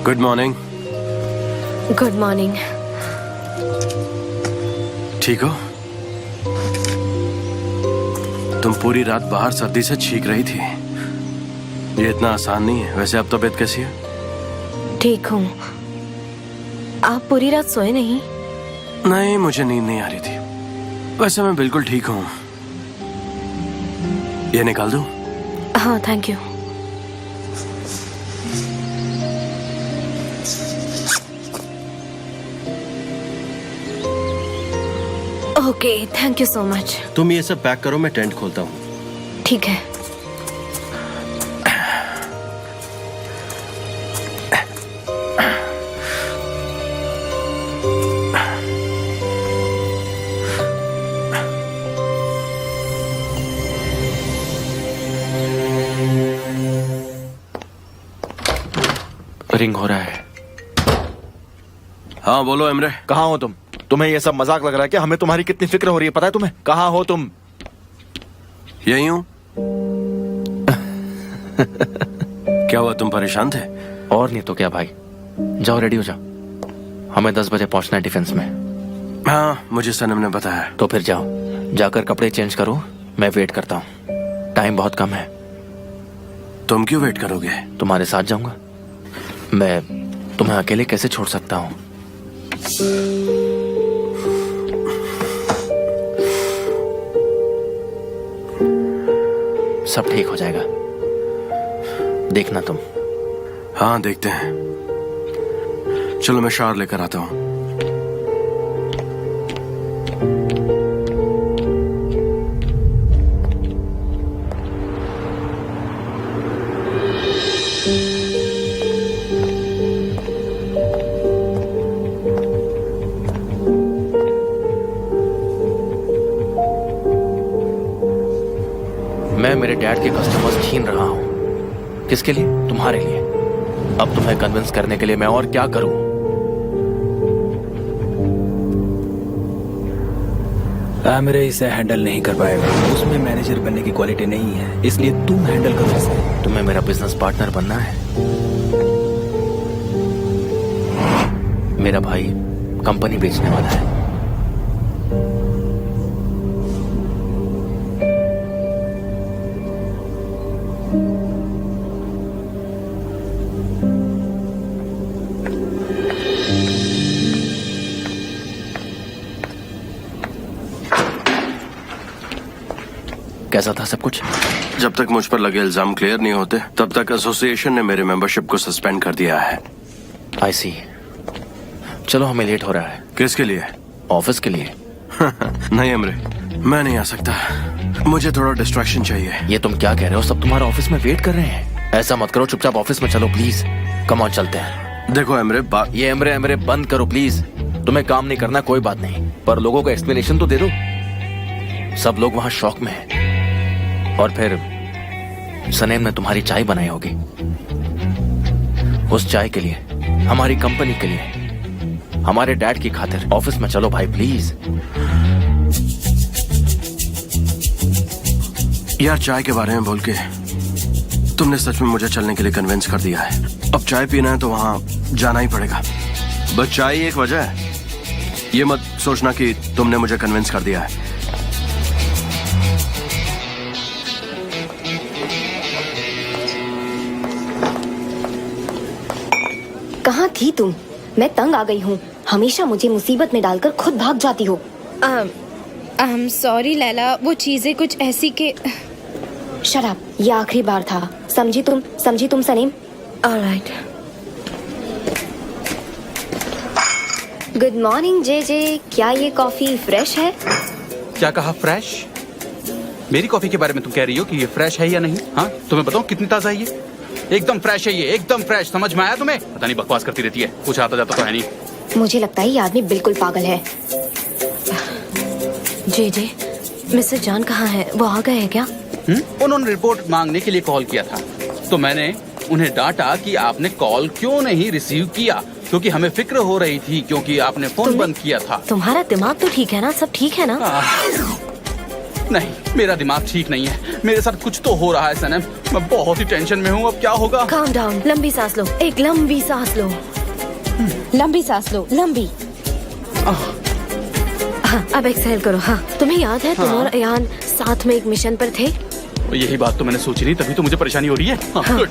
Good morning. Good morning. ठीक हो? तुम पूरी रात बाहर सर्दी से छींक रही थी। ये इतना आसान नहीं है। वैसे अब तबीयत कैसी है? ठीक हूँ। आप पूरी रात सोए नहीं? नहीं, मुझे नींद नहीं आ रही थी। वैसे मैं बिल्कुल ठीक हूँ। ये निकाल दूँ? हाँ, thank you. Okay, thank you so much. तुम ये सब पैक करो, मैं टेंट खोलता हूँ। ठीक है। रिंग हो रहा है। हाँ बोलो इमरे। कहाँ हो तुम? तुम्हें ये सब मजाक लग रहा है क्या? हमें तुम्हारी कितनी फिक्र हो रही है पता है तुम्हें? कहाँ हो तुम? यही हूँ। क्या हुआ, तुम परेशान थे? और नहीं तो क्या भाई। जाओ रेडी हो जाओ, हमें 10 बजे पहुंचना है डिफेंस में। हाँ, मुझे सनम ने बताया। तो फिर जाओ, जाकर कपड़े चेंज करो, मैं वेट करता हूँ। टाइम बहुत कम है। तुम क्यों वेट करोगे? तुम्हारे साथ जाऊंगा। मैं तुम्हें अकेले कैसे छोड़ सकता हूँ? सब ठीक हो जाएगा, देखना तुम। हाँ, देखते हैं। चलो मैं शावर लेकर आता हूँ। मैं मेरे डैड के कस्टमर्स छीन रहा हूं। किसके लिए? तुम्हारे लिए। अब तुम्हें कन्विंस करने के लिए मैं और क्या करूं? मेरे इसे हैंडल नहीं कर पाएगा। उसमें मैनेजर बनने की क्वालिटी नहीं है, इसलिए तुम हैंडल करो इसे। तुम्हें मेरा बिजनेस पार्टनर बनना है? मेरा भाई कंपनी बेचने वाला है। कैसा था सब कुछ? जब तक मुझ पर लगे इल्जाम क्लियर नहीं होते तब तक एसोसिएशन ने मेरे मेंबरशिप को सस्पेंड कर दिया है। आई सी। चलो, हमें लेट हो रहा है। किसके लिए? ऑफिस के लिए। नहीं अमरे, मैं नहीं आ सकता। मुझे थोड़ा डिस्ट्रैक्शन चाहिए। ये तुम क्या कह रहे हो? सब तुम्हारे ऑफिस में वेट कर रहे हैं। ऐसा मत करो, चुपचाप ऑफिस में चलो प्लीज। कम ऑन, चलते हैं। देखो एमरे ये एमरे एमरे बंद करो प्लीज। तुम्हें काम नहीं करना कोई बात नहीं, पर लोगों को एक्सप्लेनेशन तो दे दो। सब लोग वहां शॉक में हैं। और फिर सनेम ने तुम्हारी चाय बनाई होगी। उस चाय के लिए, हमारी कंपनी के लिए, हमारे डैड की खातिर ऑफिस में चलो भाई प्लीज। यार चाय के बारे में बोल के तुमने सच में मुझे चलने के लिए कन्विंस कर दिया है। अब चाय पीना है तो वहां जाना ही पड़ेगा। बस चाय ही एक वजह है, ये मत सोचना कि तुमने मुझे कन्विंस कर दिया है। कहाँ थी तुम? मैं तंग आ गई हूँ। हमेशा मुझे मुसीबत में डालकर खुद भाग जाती हो। सॉरी लैला, वो चीजें कुछ ऐसी के। शराब, ये आखिरी बार था। समझी तुम सनीम? ऑलराइट। गुड मॉर्निंग जे। क्या ये कॉफी फ्रेश है? क्या कहा फ्रेश? मेरी कॉफी के बारे में तुम कह रही हो कि ये फ्रेश है या नहीं? हाँ, तुम्हें बताऊं कितनी ताजा है ये? एकदम फ्रेश है ये, एकदम फ्रेश। समझ में आया तुम्हें? पता नहीं बकवास करती रहती है, कुछ आता जाता तो है नहीं। मुझे लगता है ये आदमी बिल्कुल पागल है। जे मिस्टर जान कहाँ है? वो आ गए हैं क्या? उन्होंने रिपोर्ट मांगने के लिए कॉल किया था, तो मैंने उन्हें डांटा कि आपने कॉल क्यों नहीं रिसीव किया, क्योंकि हमें फिक्र हो रही थी, क्योंकि आपने फोन बंद किया था। तुम्हारा दिमाग तो ठीक है ना? सब ठीक है ना? नहीं, मेरा दिमाग ठीक नहीं है। मेरे साथ कुछ तो हो रहा है सनम। मैं बहुत ही टेंशन में हूँ। अब क्या होगा? काम डाउन, लंबी सांस लो, एक लंबी सांस लो। लंबी सांस लो, लंबी। हाँ, अब एक्सहेल करो। हाँ, तुम्हें याद है तुम और अयान साथ में एक मिशन पर थे? यही बात तो मैंने सोची नहीं, तभी तो मुझे परेशानी हो रही है। हाँ, गुड।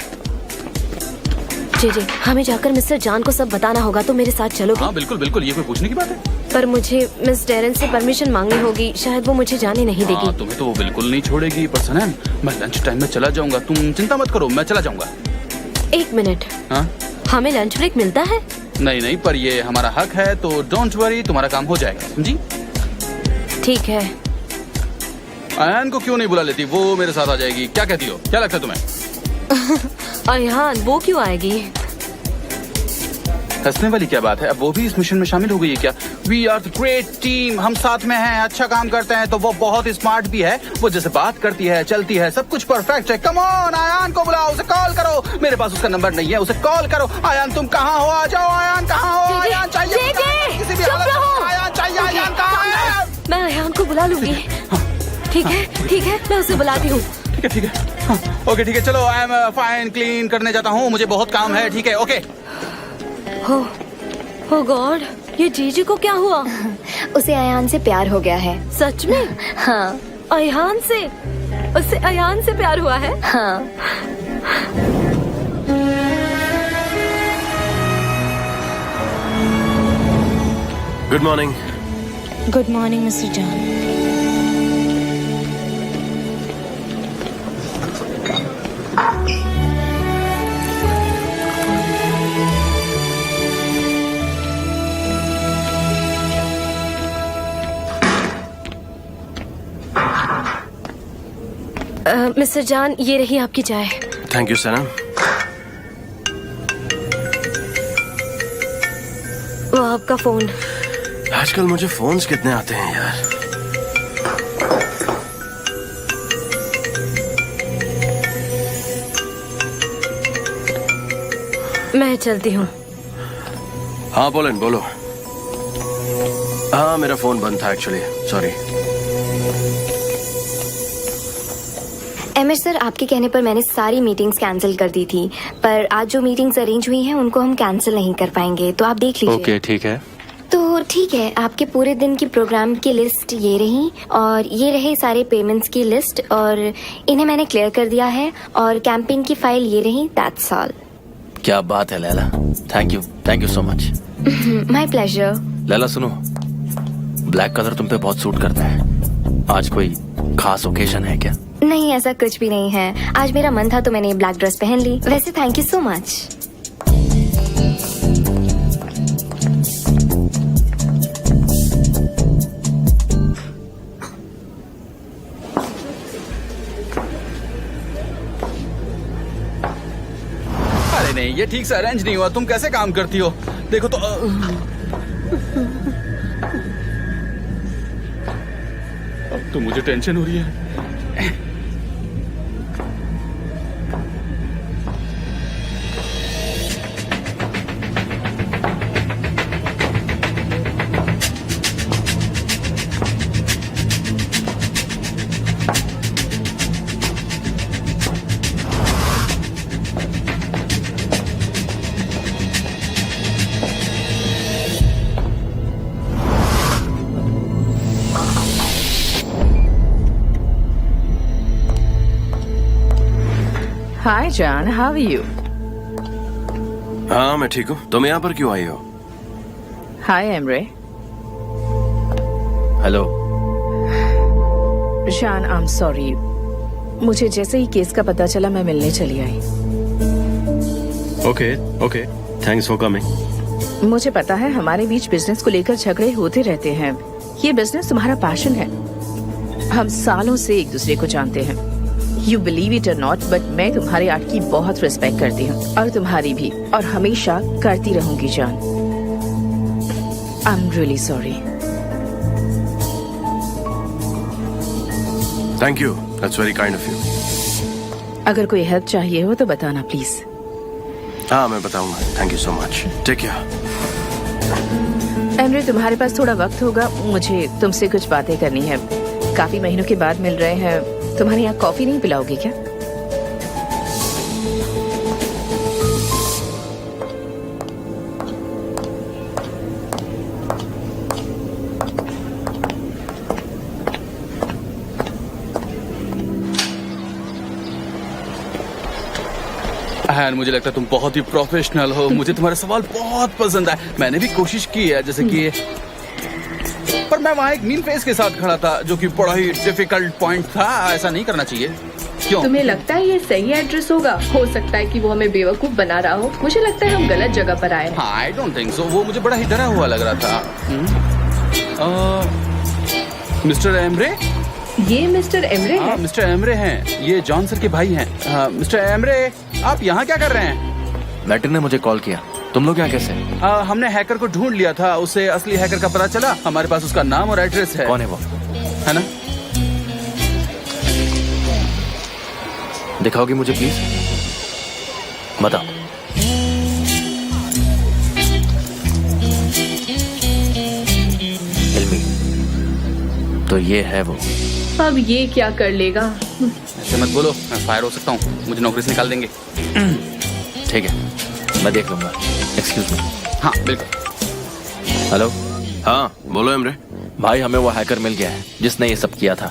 जे हमें जाकर मिस्टर जान को सब बताना होगा, तो मेरे साथ चलोगे? हाँ बिल्कुल बिल्कुल, ये कोई पूछने की बात है? पर मुझे मिस डेरन से परमिशन मांगनी होगी, शायद वो मुझे जाने नहीं देगी। हाँ, तुम्हें तो वो बिल्कुल नहीं छोड़ेगी। पर सनम, मैं लंच टाइम में चला जाऊंगा, तुम चिंता मत करो, मैं चला जाऊंगा। एक मिनट, हाँ? हमें लंच ब्रेक मिलता है? नहीं, पर ये हमारा हक है, तो डोंट वरी, तुम्हारा काम हो जाएगा, समझी? ठीक है। अयान को क्यों नहीं बुला लेती? वो मेरे साथ आ जाएगी। क्या कहती हो? क्या लगता है तुम्हें? अयान वो क्यों आएगी? हंसने वाली क्या बात है? अब वो भी इस मिशन में शामिल हो गई है क्या? We are the great team, हम साथ में हैं, अच्छा काम करते हैं। तो वो बहुत स्मार्ट भी है, वो जैसे बात करती है, चलती है, सब कुछ परफेक्ट है। कम ऑन, अयान को बुलाओ, उसे कॉल करो। मेरे पास उसका नंबर नहीं है, उसे कॉल करो। अयान तुम कहाँ हो? आ जाओ। अयान कहाँ हो? अयान चाहिए, किसी भी हालत में अयान चाहिए। अयान कहाँ है? मैं अयान को बुला लूंगी। ठीक है, मैं उसे बुलाती हूँ। ठीक है। हाँ, ओके ठीक है, चलो। आई एम फाइन, क्लीन करने जाता हूँ, मुझे बहुत काम है। ठीक है, ओके। हो गॉड, ये जीजी को क्या हुआ? उसे अयान से प्यार हो गया है। सच में? हाँ। अयान से? उसे अयान से प्यार हुआ है? हाँ। Good morning. Good morning mister जान। मिस्टर जान, ये रही आपकी चाय। थैंक यू सनम। वो आपका फोन। आजकल मुझे फोन्स कितने आते हैं यार। मैं चलती हूँ। हाँ पोलन, बोलो। हाँ, मेरा फोन बंद था एक्चुअली, सॉरी। एमर सर, आपके कहने पर मैंने सारी मीटिंग्स कैंसिल कर दी थी, पर आज जो मीटिंग्स अरेंज हुई हैं उनको हम कैंसिल नहीं कर पाएंगे, तो आप देख लीजिए। ओके, ठीक है। तो ठीक है, आपके पूरे दिन की प्रोग्राम की लिस्ट ये रही, और ये रहे सारे पेमेंट्स की लिस्ट, और इन्हें मैंने क्लियर कर दिया है, और कैंपेन की फाइल ये रही। That's all. क्या बात है Laila, thank you so much. My pleasure. Laila सुनो, ब्लैक कलर तुम पे बहुत सूट करता है। आज कोई खास ओकेजन है क्या? नहीं, ऐसा कुछ भी नहीं है। आज मेरा मन था तो मैंने ब्लैक ड्रेस पहन ली। वैसे थैंक यू सो मच। नहीं, ये ठीक से अरेंज नहीं हुआ। तुम कैसे काम करती हो? देखो तो अब तो मुझे टेंशन हो रही है। Hi John, how are you? हाँ मैं ठीक हूँ। तुम यहाँ पर क्यों आई हो? Hi Emre. Hello. John, I'm sorry. मुझे जैसे ही केस का पता चला मैं मिलने चली आई। Okay, thanks for coming. मुझे पता है हमारे बीच बिजनेस को लेकर झगड़े होते रहते हैं। ये बिजनेस तुम्हारा पैशन है। हम सालों से एक दूसरे को जानते हैं। यू बिलीव इट और नॉट, बट मैं तुम्हारे आर्ट की बहुत रिस्पेक्ट करती हूँ और तुम्हारी भी, और हमेशा करती रहूंगी जान। I am really sorry. Thank you, that's very kind of you. अगर कोई हेल्प चाहिए हो तो बताना प्लीज। हाँ मैं बताऊंगा। Thank you so much. Take care. Emre, तुम्हारे पास थोड़ा वक्त होगा? मुझे तुमसे कुछ बातें करनी है। काफी महीनों के बाद मिल रहे हैं। तुम्हारे यहाँ कॉफी नहीं पिलाओगे क्या? मुझे लगता है तुम बहुत ही प्रोफेशनल हो। मुझे तुम्हारे सवाल बहुत पसंद आए। मैंने भी कोशिश की है, जैसे कि पर मैं वहाँ एक मीन फेस के साथ खड़ा था जो कि बड़ा ही डिफिकल्ट पॉइंट था। ऐसा नहीं करना चाहिए। क्यों? तुम्हें लगता है ये सही एड्रेस होगा? हो सकता है कि वो हमें बेवकूफ बना रहा हो। मुझे लगता है हम गलत जगह पर आए हैं। हाँ, आई डोंट थिंक सो। वो मुझे बड़ा ही डरा हुआ लग रहा था। Mister Emre? ये मिस्टर एमरे हाँ, है? मिस्टर एमरे हैं। ये जॉन सर के भाई हैं। मिस्टर एमरे, आप यहाँ क्या कर रहे हैं? मैटर ने मुझे कॉल किया। तुम लोग यहाँ कैसे? हमने हैकर को ढूंढ लिया था। उसे असली हैकर का पता चला। हमारे पास उसका नाम और एड्रेस है। कौन है वो? है ना? दिखाओगी मुझे प्लीज? बताओ। इल्मी, तो ये है वो। अब ये क्या कर लेगा? ऐसे मत बोलो, मैं फायर हो सकता हूँ। मुझे नौकरी से निकाल देंगे। ठीक है, मैं देख लूंगा। Excuse me. हाँ बिल्कुल। हेलो। हाँ बोलो इमरे। भाई, हमें वो हैकर मिल गया है जिसने ये सब किया था।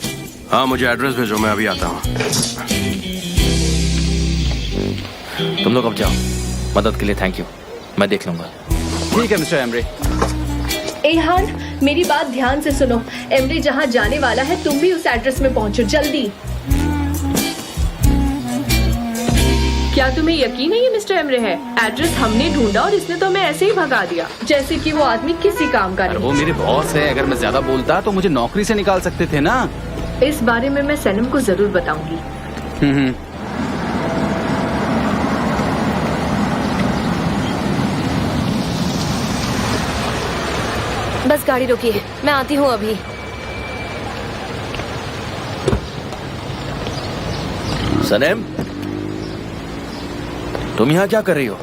हाँ मुझे एड्रेस भेजो, मैं अभी आता हूँ। तुम लोग अब जाओ। मदद के लिए थैंक यू। मैं देख लूंगा। ठीक है मिस्टर एमरे। एहान, मेरी बात ध्यान से सुनो। एमरे जहाँ जाने वाला है तुम भी उस एड्रेस में पहुँचो जल्दी। क्या तुम्हें यकीन है ये मिस्टर एमरे है? एड्रेस हमने ढूंढा और इसने तो हमें ऐसे ही भगा दिया, जैसे कि वो आदमी किसी काम का नहीं। वो मेरे बॉस है। अगर मैं ज्यादा बोलता तो मुझे नौकरी से निकाल सकते थे ना। इस बारे में मैं सनम को जरूर बताऊंगी। बस गाड़ी रोकिए, मैं आती हूँ अभी। सनेम, तुम यहाँ क्या कर रही हो?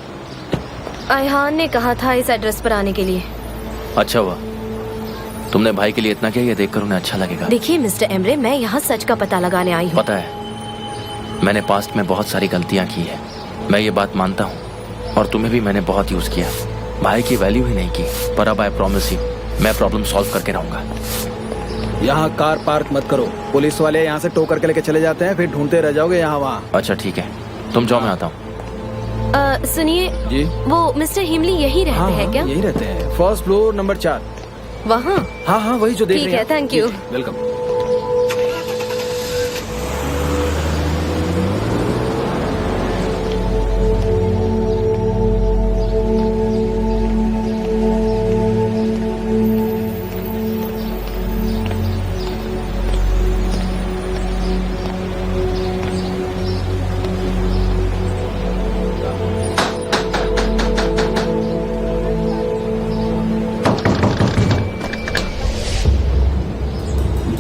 अयहान ने कहा था इस एड्रेस पर आने के लिए। अच्छा हुआ तुमने भाई के लिए इतना किया। ये देखकर उन्हें अच्छा लगेगा। देखिए मिस्टर एमरे, मैं यहाँ सच का पता लगाने आई हूँ। पता है, मैंने पास्ट में बहुत सारी गलतियाँ की है। मैं ये बात मानता हूँ और तुम्हें भी मैंने बहुत यूज किया। भाई की वैल्यू ही नहीं की। पर अब आई प्रॉमिस यू, मैं प्रॉब्लम सॉल्व करके रहूंगा। यहाँ कार पार्क मत करो। पुलिस वाले यहाँ से टो करके लेके चले जाते हैं, फिर ढूंढते रह जाओगे यहाँ वहाँ। अच्छा ठीक है, तुम जाओ, मैं आता हूँ। सुनिए जी, वो मिस्टर हिमली यही रहते हैं क्या? यही रहते हैं, फर्स्ट फ्लोर नंबर 4। वहाँ? हाँ वही जो देख ठीक रहे हैं। है, थैंक यू। वेलकम।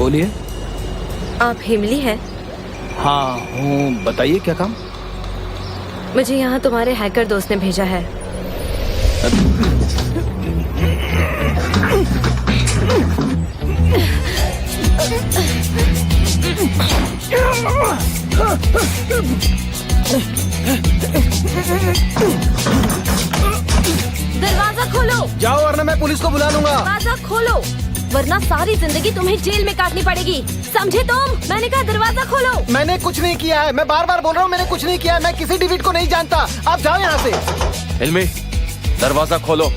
बोलिए। आप हिमली हैं? हाँ हूँ, बताइए क्या काम। मुझे यहाँ तुम्हारे हैकर दोस्त ने भेजा है। दरवाजा खोलो। जाओ वरना मैं पुलिस को बुला लूंगा। दरवाजा खोलो वरना सारी जिंदगी तुम्हें जेल में काटनी पड़ेगी, समझे तुम? मैंने कहा दरवाजा खोलो। मैंने कुछ नहीं किया है, मैं बार बार बोल रहा हूँ मैंने कुछ नहीं किया है। मैं किसी डेविड को नहीं जानता। आप जाओ यहाँ से। हिलमी, दरवाजा खोलो।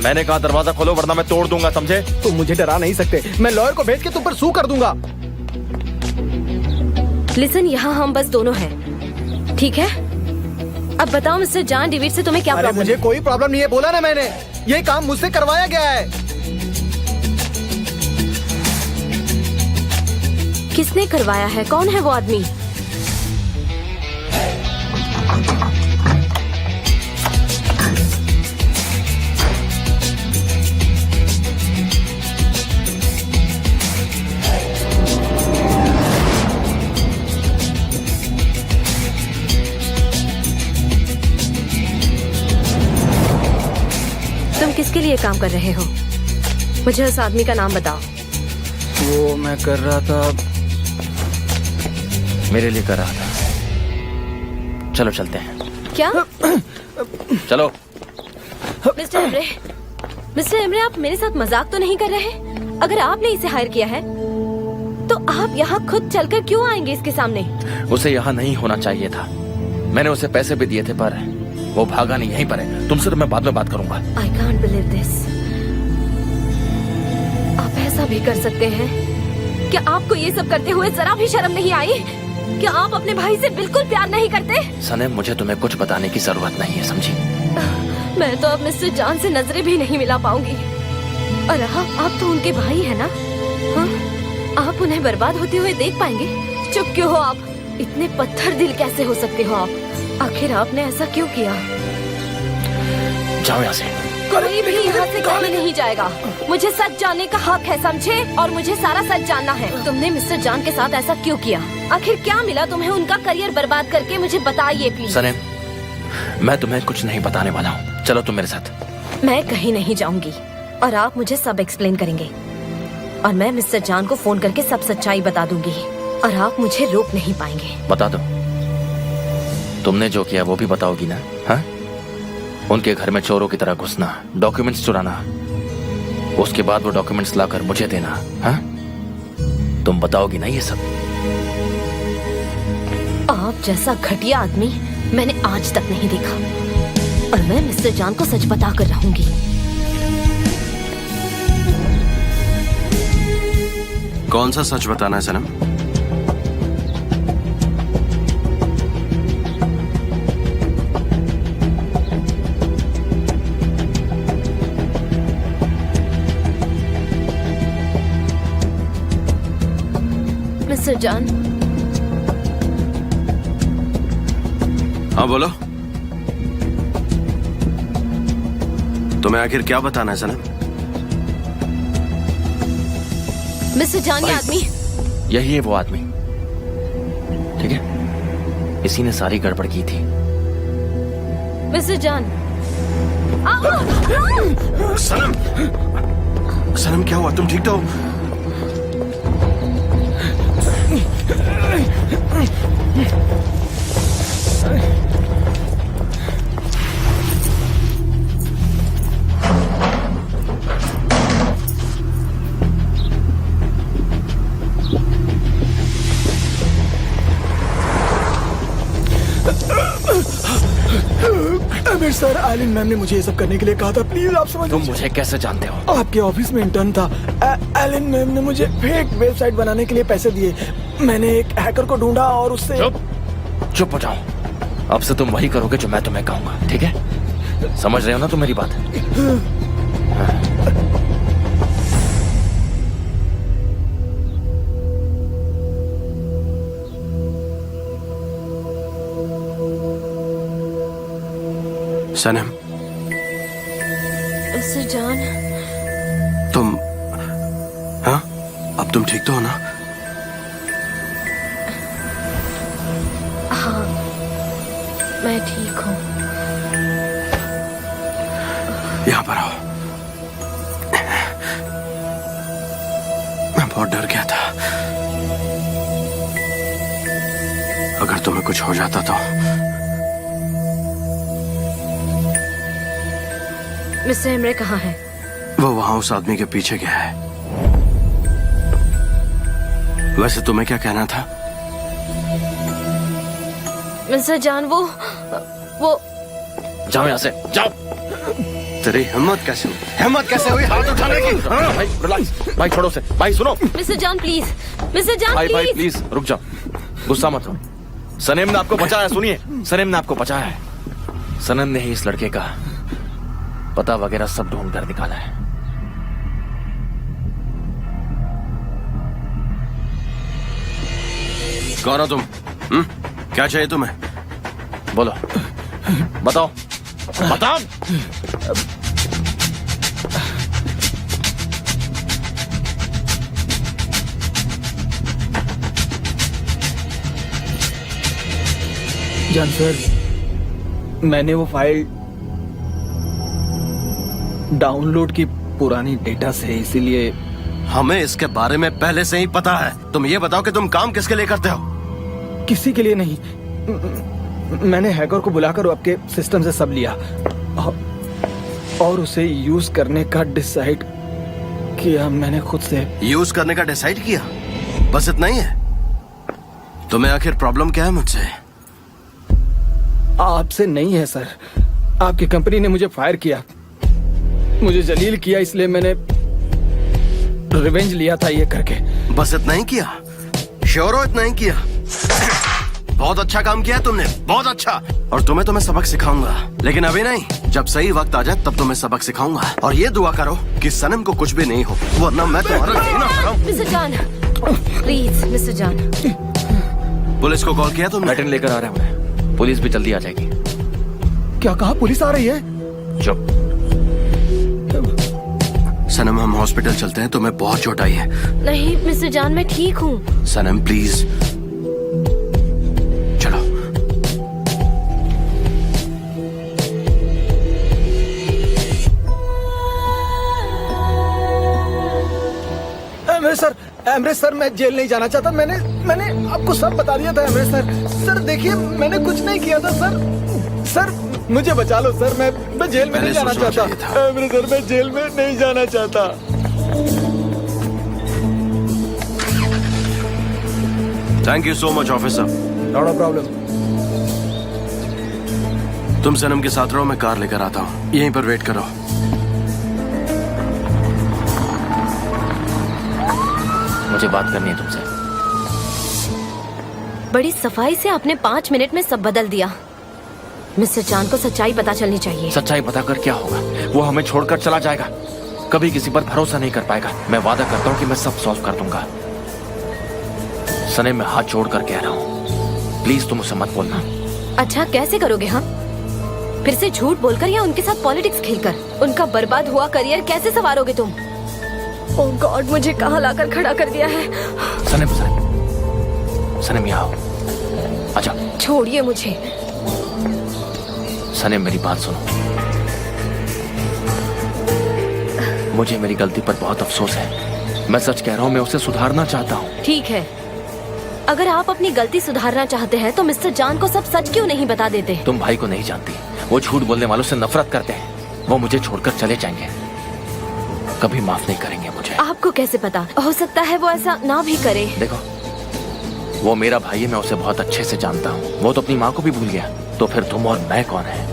मैंने कहा दरवाजा खोलो वरना मैं तोड़ दूंगा, समझे? तुम मुझे डरा नहीं सकते। मैं लॉयर को भेज के तुम पर सू कर दूंगा। लिसन, यहाँ हम बस दोनों हैं, ठीक है? अब बताओ मिस्टर जॉन डेविड से तुम्हें क्या अरे प्रॉब्लम मुझे है? कोई प्रॉब्लम नहीं है, बोला ना मैंने। ये काम मुझसे करवाया गया है। किसने करवाया है? कौन है वो आदमी? तुम किसके लिए काम कर रहे हो? मुझे उस आदमी का नाम बताओ। वो मैं कर रहा था, मेरे लिए कर रहा था। चलो चलते हैं। क्या? चलो। मिस्टर एमरे, मिस्टर एमरे, आप मेरे साथ मजाक तो नहीं कर रहे? अगर आपने इसे हायर किया है तो आप यहाँ खुद चलकर क्यों आएंगे इसके सामने? उसे यहाँ नहीं होना चाहिए था। मैंने उसे पैसे भी दिए थे पर वो भागा नहीं, यहीं पर है। तुमसे तो मैं बाद में बात करूंगा। I can't believe this. आप ऐसा भी कर सकते हैं? क्या आपको ये सब करते हुए जरा भी शर्म नहीं आई? क्या आप अपने भाई से बिल्कुल प्यार नहीं करते? सनम, मुझे तुम्हें कुछ बताने की जरूरत नहीं है, समझी? मैं तो अब मिस्टर जॉन से नजरें भी नहीं मिला पाऊंगी। और आप तो उनके भाई है ना? हाँ? आप उन्हें बर्बाद होते हुए देख पाएंगे? चुप क्यों हो आप? इतने पत्थर दिल कैसे हो सकते हो आप? आखिर आपने ऐसा क्यों किया? जाओ यहाँ से। कोई भी यहाँ से कहीं नहीं जाएगा। मुझे सच जानने का हक है, समझे? और मुझे सारा सच जानना है। तुमने मिस्टर जॉन के साथ ऐसा क्यों किया? आखिर क्या मिला तुम्हें उनका करियर बर्बाद करके? मुझे बताइए प्लीज। सनम, मैं तुम्हें कुछ नहीं बताने वाला हूँ। चलो तुम मेरे साथ। मैं कहीं नहीं जाऊंगी और आप मुझे सब एक्सप्लेन करेंगे और मैं मिस्टर जॉन को फोन करके सब सच्चाई बता दूंगी और आप मुझे रोक नहीं पाएंगे। बता दो। तुमने जो किया वो भी बताओगी ना? हाँ? उनके घर में चोरों की तरह घुसना, डॉक्यूमेंट्स चुराना, उसके बाद वो डॉक्यूमेंट्स लाकर मुझे देना, हाँ? तुम बताओगी ना ये सब? आप जैसा घटिया आदमी मैंने आज तक नहीं देखा और मैं मिस्टर जॉन को सच बता कर रहूंगी। कौन सा सच बताना है सनम? मिस्टर जॉन, हाँ बोलो। तुम्हें आखिर क्या बताना है सनम? मिस्टर जॉन, ये आदमी यही है वो आदमी, ठीक है? इसी ने सारी गड़बड़ की थी। Mister John. सनम, सनम क्या हुआ? तुम ठीक तो हो? सर, एलिन मैम ने मुझे ये सब करने के लिए कहा था। प्लीज आप समझ। तुम मुझे कैसे जानते हो? आपके ऑफिस में इंटर्न था। एलिन मैम ने मुझे फेक वेबसाइट बनाने के लिए पैसे दिए। मैंने एक हैकर को ढूंढा और उससे। चुप हो जाओ। अब से तुम वही करोगे जो मैं तुम्हें कहूंगा, ठीक है? समझ रहे हो ना तुम मेरी बात? सनम, मिस्टर जॉन, तुम हाँ? अब तुम ठीक तो हो ना? हाँ, मैं ठीक हूँ। यहाँ पर आओ। मैं बहुत डर गया था, अगर तुम्हें कुछ हो जाता तो। मिस्टर हेमरे कहाँ है? वो वहां उस आदमी के पीछे गया है। वैसे तुम्हें क्या कहना था? मिस्टर जान, वो जाओ यहाँ से, जाओ। तेरी हिम्मत कैसे हुई? हिम्मत कैसे हुई हाथ उठाने की? हाँ? भाई रिलैक्स, भाई छोड़ो से, भाई सुनो। मिस्टर जान प्लीज, मिस्टर जान भाई भाई प्लीज। प्लीज रुक जाओ, गुस्सा मत करो। सनम ने आपको बचाया, सुनिए, सनम ने आपको बचाया है। सनम ने ही इस लड़के का पता वगैरह सब ढूंढ कर निकाला है। कौन हो तुम? क्या चाहिए तुम्हें? बोलो, बताओ, बताओ। जान सर, मैंने वो फाइल डाउनलोड की पुरानी डेटा से, इसीलिए। हमें इसके बारे में पहले से ही पता है। तुम ये बताओ कि तुम काम किसके लिए करते हो? किसी के लिए नहीं, मैंने हैकर को बुलाकर आपके सिस्टम से सब लिया और उसे यूज करने का डिसाइड किया मैंने खुद से। यूज करने का डिसाइड किया? बस इतना ही है? तुम्हें आखिर प्रॉब्लम क्या है मुझसे? आपसे नहीं है सर, आपकी कंपनी ने मुझे फायर किया, मुझे जलील किया, इसलिए मैंने रिवेंज लिया था ये करके। बस इतना ही किया? श्योर हो इतना ही किया? बहुत अच्छा काम किया तुमने, बहुत अच्छा। और तुम्हें तो मैं सबक सिखाऊंगा, लेकिन अभी नहीं। जब सही वक्त आ जाए तब तुम्हें सबक सिखाऊंगा। और ये दुआ करो कि सनम को कुछ भी नहीं हो, वरना मैं तुम्हारा जीना हराम। मिस्टर जान प्लीज, मिस्टर जान। पुलिस को कॉल किया तुमने? बैटन लेकर आ रहे हैं, पुलिस भी जल्दी आ जाएगी। क्या कहा? पुलिस आ रही है? चुप। सनम हम हॉस्पिटल चलते हैं, तुम्हें बहुत चोट आई है। नहीं मिस्टर जान, मैं ठीक हूँ। सनम प्लीज चलो। एमरे सर, मैं जेल नहीं जाना चाहता। मैंने आपको सब बता दिया था एमरे सर। सर देखिए, मैंने कुछ नहीं किया था सर। सर मुझे बचा लो सर, मैं जेल में नहीं जाना चाहता। एमरे सर, मैं जेल में नहीं जाना चाहता। Thank you so much officer. Not a problem. तुम सनम के साथ रहो, मैं कार लेकर आता हूँ, यहीं पर वेट करो। मुझे बात करनी है तुमसे। बड़ी सफाई से आपने 5 मिनट में सब बदल दिया। मिस्टर जान को सच्चाई पता चलनी चाहिए। सच्चाई पता कर क्या होगा? वो हमें छोड़कर चला जाएगा, कभी किसी पर भरोसा नहीं कर पाएगा। मैं वादा करता हूँ कि मैं सब सॉल्व कर दूंगा। सने में हाथ जोड़कर कह रहा हूँ, प्लीज तुम उसे मत बोलना। अच्छा, कैसे करोगे? हम फिर से झूठ बोलकर या उनके साथ पॉलिटिक्स खेलकर उनका बर्बाद हुआ करियर कैसे संवारोगे तुम? ओह गॉड, मुझे कहाँ लाकर खड़ा कर दिया है। सनम, सनम यहाँ आओ, आजा। छोड़िए मुझे। सनम मेरी बात सुनो, मुझे मेरी गलती पर बहुत अफसोस है। मैं सच कह रहा हूँ, मैं उसे सुधारना चाहता हूँ। ठीक है, अगर आप अपनी गलती सुधारना चाहते हैं तो मिस्टर जान को सब सच क्यों नहीं बता देते? तुम भाई को नहीं जानती, वो झूठ बोलने वालों से नफरत करते हैं। वो मुझे छोड़कर चले जाएंगे, कभी माफ नहीं करेंगे मुझे। आपको कैसे पता? हो सकता है वो ऐसा ना भी करे। देखो, वो मेरा भाई है, मैं उसे बहुत अच्छे से जानता हूँ। वो तो अपनी माँ को भी भूल गया, तो फिर तुम और मैं कौन है?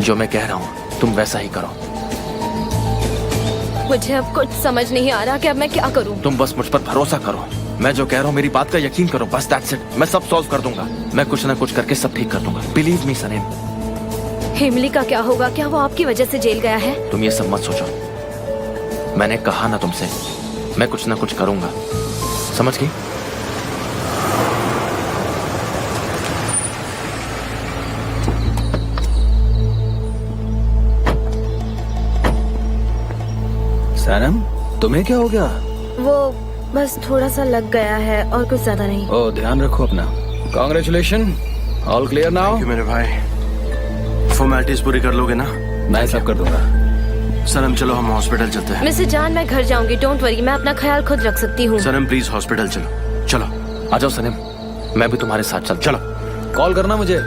जो मैं कह रहा हूँ तुम वैसा ही करो। मुझे अब कुछ समझ नहीं आ रहा कि अब मैं क्या करूँ। तुम बस मुझ पर भरोसा करो, मैं जो कह रहा हूँ मेरी बात का यकीन करो, बस दैट्स इट। मैं सब सॉल्व कर दूंगा, मैं कुछ ना कुछ करके सब ठीक कर दूंगा। Believe me Saneem. हिमली का क्या होगा? क्या वो आपकी वजह से जेल गया है? तुम ये सब मत सोचो, मैंने कहा ना तुमसे, मैं कुछ ना कुछ करूंगा, समझ गई? सनम, तुम्हें क्या हो गया? वो बस थोड़ा सा लग गया है और कुछ ज्यादा नहीं। ओ ध्यान रखो अपना। Congratulation, all clear now. मेरे भाई फॉर्मेलिटीज पूरी कर लोगे ना? मैं सब कर दूंगा। सनम चलो हम हॉस्पिटल चलते हैं। मिस्टर जान मैं घर जाऊंगी, डोंट वरी, मैं अपना ख्याल खुद रख सकती हूँ। सनम प्लीज हॉस्पिटल चलो। चलो आ जाओ सनम, मैं भी तुम्हारे साथ चल। चलो। कॉल करना मुझे।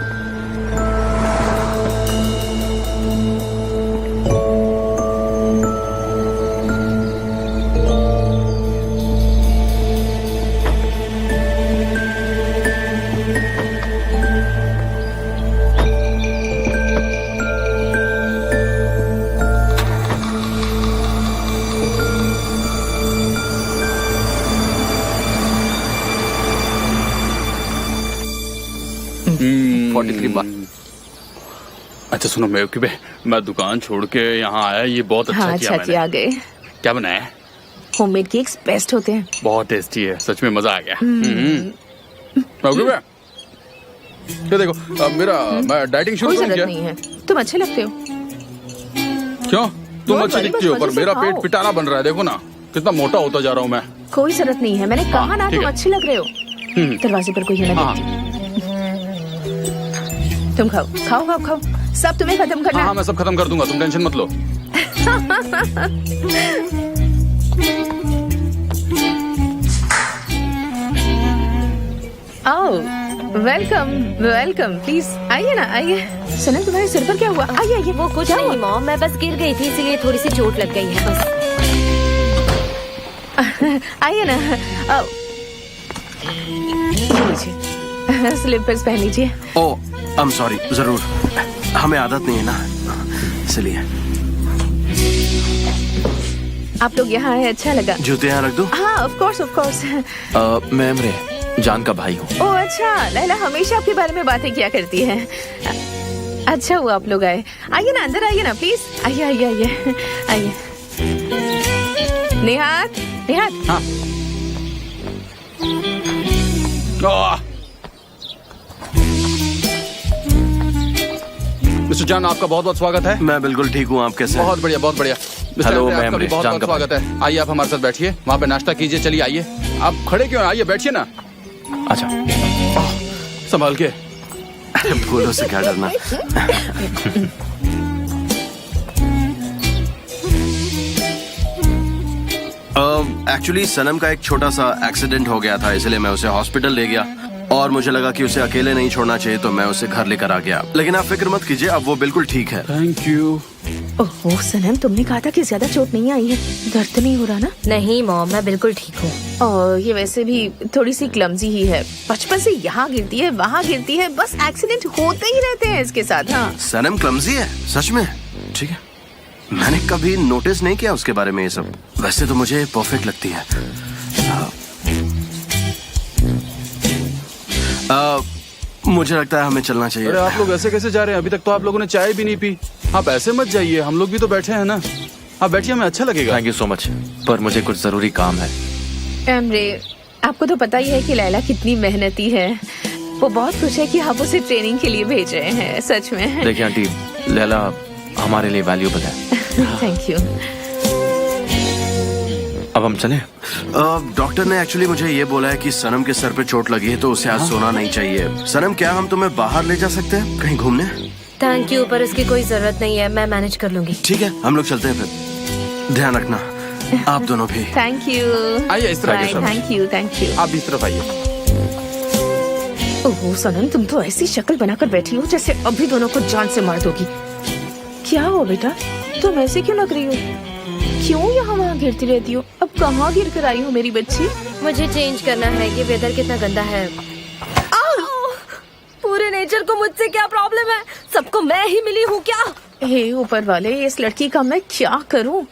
अच्छा सुनो मेवकी बे, मैं दुकान छोड़ के यहाँ आया, ये बहुत अच्छा किया मैंने। आ गए। क्या बनाया? होममेड केक्स बेस्ट होते हैं। बहुत टेस्टी है, सच में मजा आ गया। मेवकी बे, ये देखो मैं डाइटिंग शुरू करूँ क्या? नहीं है, तुम अच्छे लगते हो। क्यों? तुम अच्छी दिखती हो पर मेरा पेट पिटारा बन रहा है, देखो ना कितना मोटा होता जा रहा हूँ मैं। कोई जरूरत नहीं है, मैंने कहा ना ठीक तुम है। अच्छे लग रहे हो। दरवाजे पर कोई है ना? तुम खाओ खाओ खाओ खाओ, सब तुम्हें खत्म करना हाँ मैं सब खत्म कर दूंगा, तुम टेंशन मत लो। आओ, वेलकम वेलकम, प्लीज आइए ना आइए। सनम तुम्हारे सिर पर क्या हुआ? आइए आइए। वो कुछ नहीं मॉम, मैं बस गिर गई थी इसीलिए थोड़ी सी चोट लग गई है बस। आइए ना, आओ। स्लीपर्स पहन लीजिए। ओ आई एम सॉरी, जरूर, हमें आदत नहीं है ना इसलिए। आप लोग यहाँ आए, अच्छा लगा। जूते यहाँ रख दो। हाँ ऑफ कोर्स ऑफ कोर्स। मैं इमरे जान का भाई हूँ। ओह अच्छा, लैला हमेशा आपके बारे में बातें किया करती है। अच्छा हुआ आप लोग आए। आइए ना अंदर, आइए ना प्लीज, आइए आइए आइए आइए। निहात निहात। हाँ। मिस्टर जान आपका बहुत बहुत स्वागत है। मैं बिल्कुल ठीक हूँ, आप कैसे हैं? बहुत बढ़िया बहुत बढ़िया। हेलो, आपका मैं भी बहुत जान बहुत का स्वागत है। आइए आप हमारे साथ बैठिए, वहाँ पे नाश्ता कीजिए। चलिए आइए, आप खड़े क्यों हैं? आइए बैठिए ना। अच्छा संभाल के। फूलों से क्या डरना। एक्चुअली सनम का एक छोटा सा एक्सीडेंट हो गया था, इसलिए मैं उसे हॉस्पिटल ले गया और मुझे लगा कि उसे अकेले नहीं छोड़ना चाहिए, तो मैं उसे घर लेकर आ गया। लेकिन आप फिक्र मत कीजिए, अब वो बिल्कुल ठीक है। Thank you. ओह सनम, तुमने कहा था कि ज्यादा चोट नहीं आई है, दर्द तो नहीं हो रहा ना? नहीं मॉम, मैं बिल्कुल ठीक हूँ। और ये वैसे भी थोड़ी सी क्लमजी ही है, बचपन से यहाँ गिरती है वहाँ गिरती है, बस एक्सीडेंट होते ही रहते हैं इसके साथ। हाँ सनम क्लमजी है सच में? ठीक है, मैंने कभी नोटिस नहीं किया उसके बारे में ये सब। वैसे तो मुझे परफेक्ट लगती है। मुझे लगता है हमें चलना चाहिए। अरे आप लोग ऐसे कैसे जा रहे हैं? अभी तक तो आप लोगों ने चाय भी नहीं पी। आप ऐसे मत जाइए, हम लोग भी तो बैठे हैं ना। आप बैठिए, हमें अच्छा लगेगा। थैंक यू सो मच, पर मुझे कुछ जरूरी काम है। एमरे, आपको तो पता ही है कि लैला कितनी मेहनती है। वो बहुत खुश है कि आप उसे ट्रेनिंग के लिए भेज रहे हैं। सच में देखिए आंटी, लैला हमारे लिए वैल्यूबल है। Thank you. अब हम चलें? डॉक्टर ने एक्चुअली मुझे ये बोला है कि सनम के सर पे चोट लगी है, तो उसे आज सोना नहीं चाहिए। सनम क्या हम तुम्हें बाहर ले जा सकते हैं कहीं घूमने? थैंक यू, पर उसकी कोई जरूरत नहीं है, मैं मैनेज कर लूंगी। ठीक है, हम लोग चलते हैं फिर। ध्यान रखना आप दोनों भी। Thank you. आइए इस तरह। Thank you thank you. आप इस तरफ आइए। ओह सनम, तुम तो ऐसी शक्ल बनाकर बैठी हो जैसे अभी दोनों को जान से मार दोगी। क्या हो बेटा, तुम ऐसे क्यों लग रही हो? क्यों यहाँ वहाँ गिरती रहती हो? अब कहाँ गिर कर आई हो मेरी बच्ची? मुझे चेंज करना है, ये वेदर कितना गंदा है। पूरे नेचर को मुझसे क्या प्रॉब्लम है? सबको मैं ही मिली हूँ क्या? हे ऊपर वाले, इस लड़की का मैं क्या करूँ?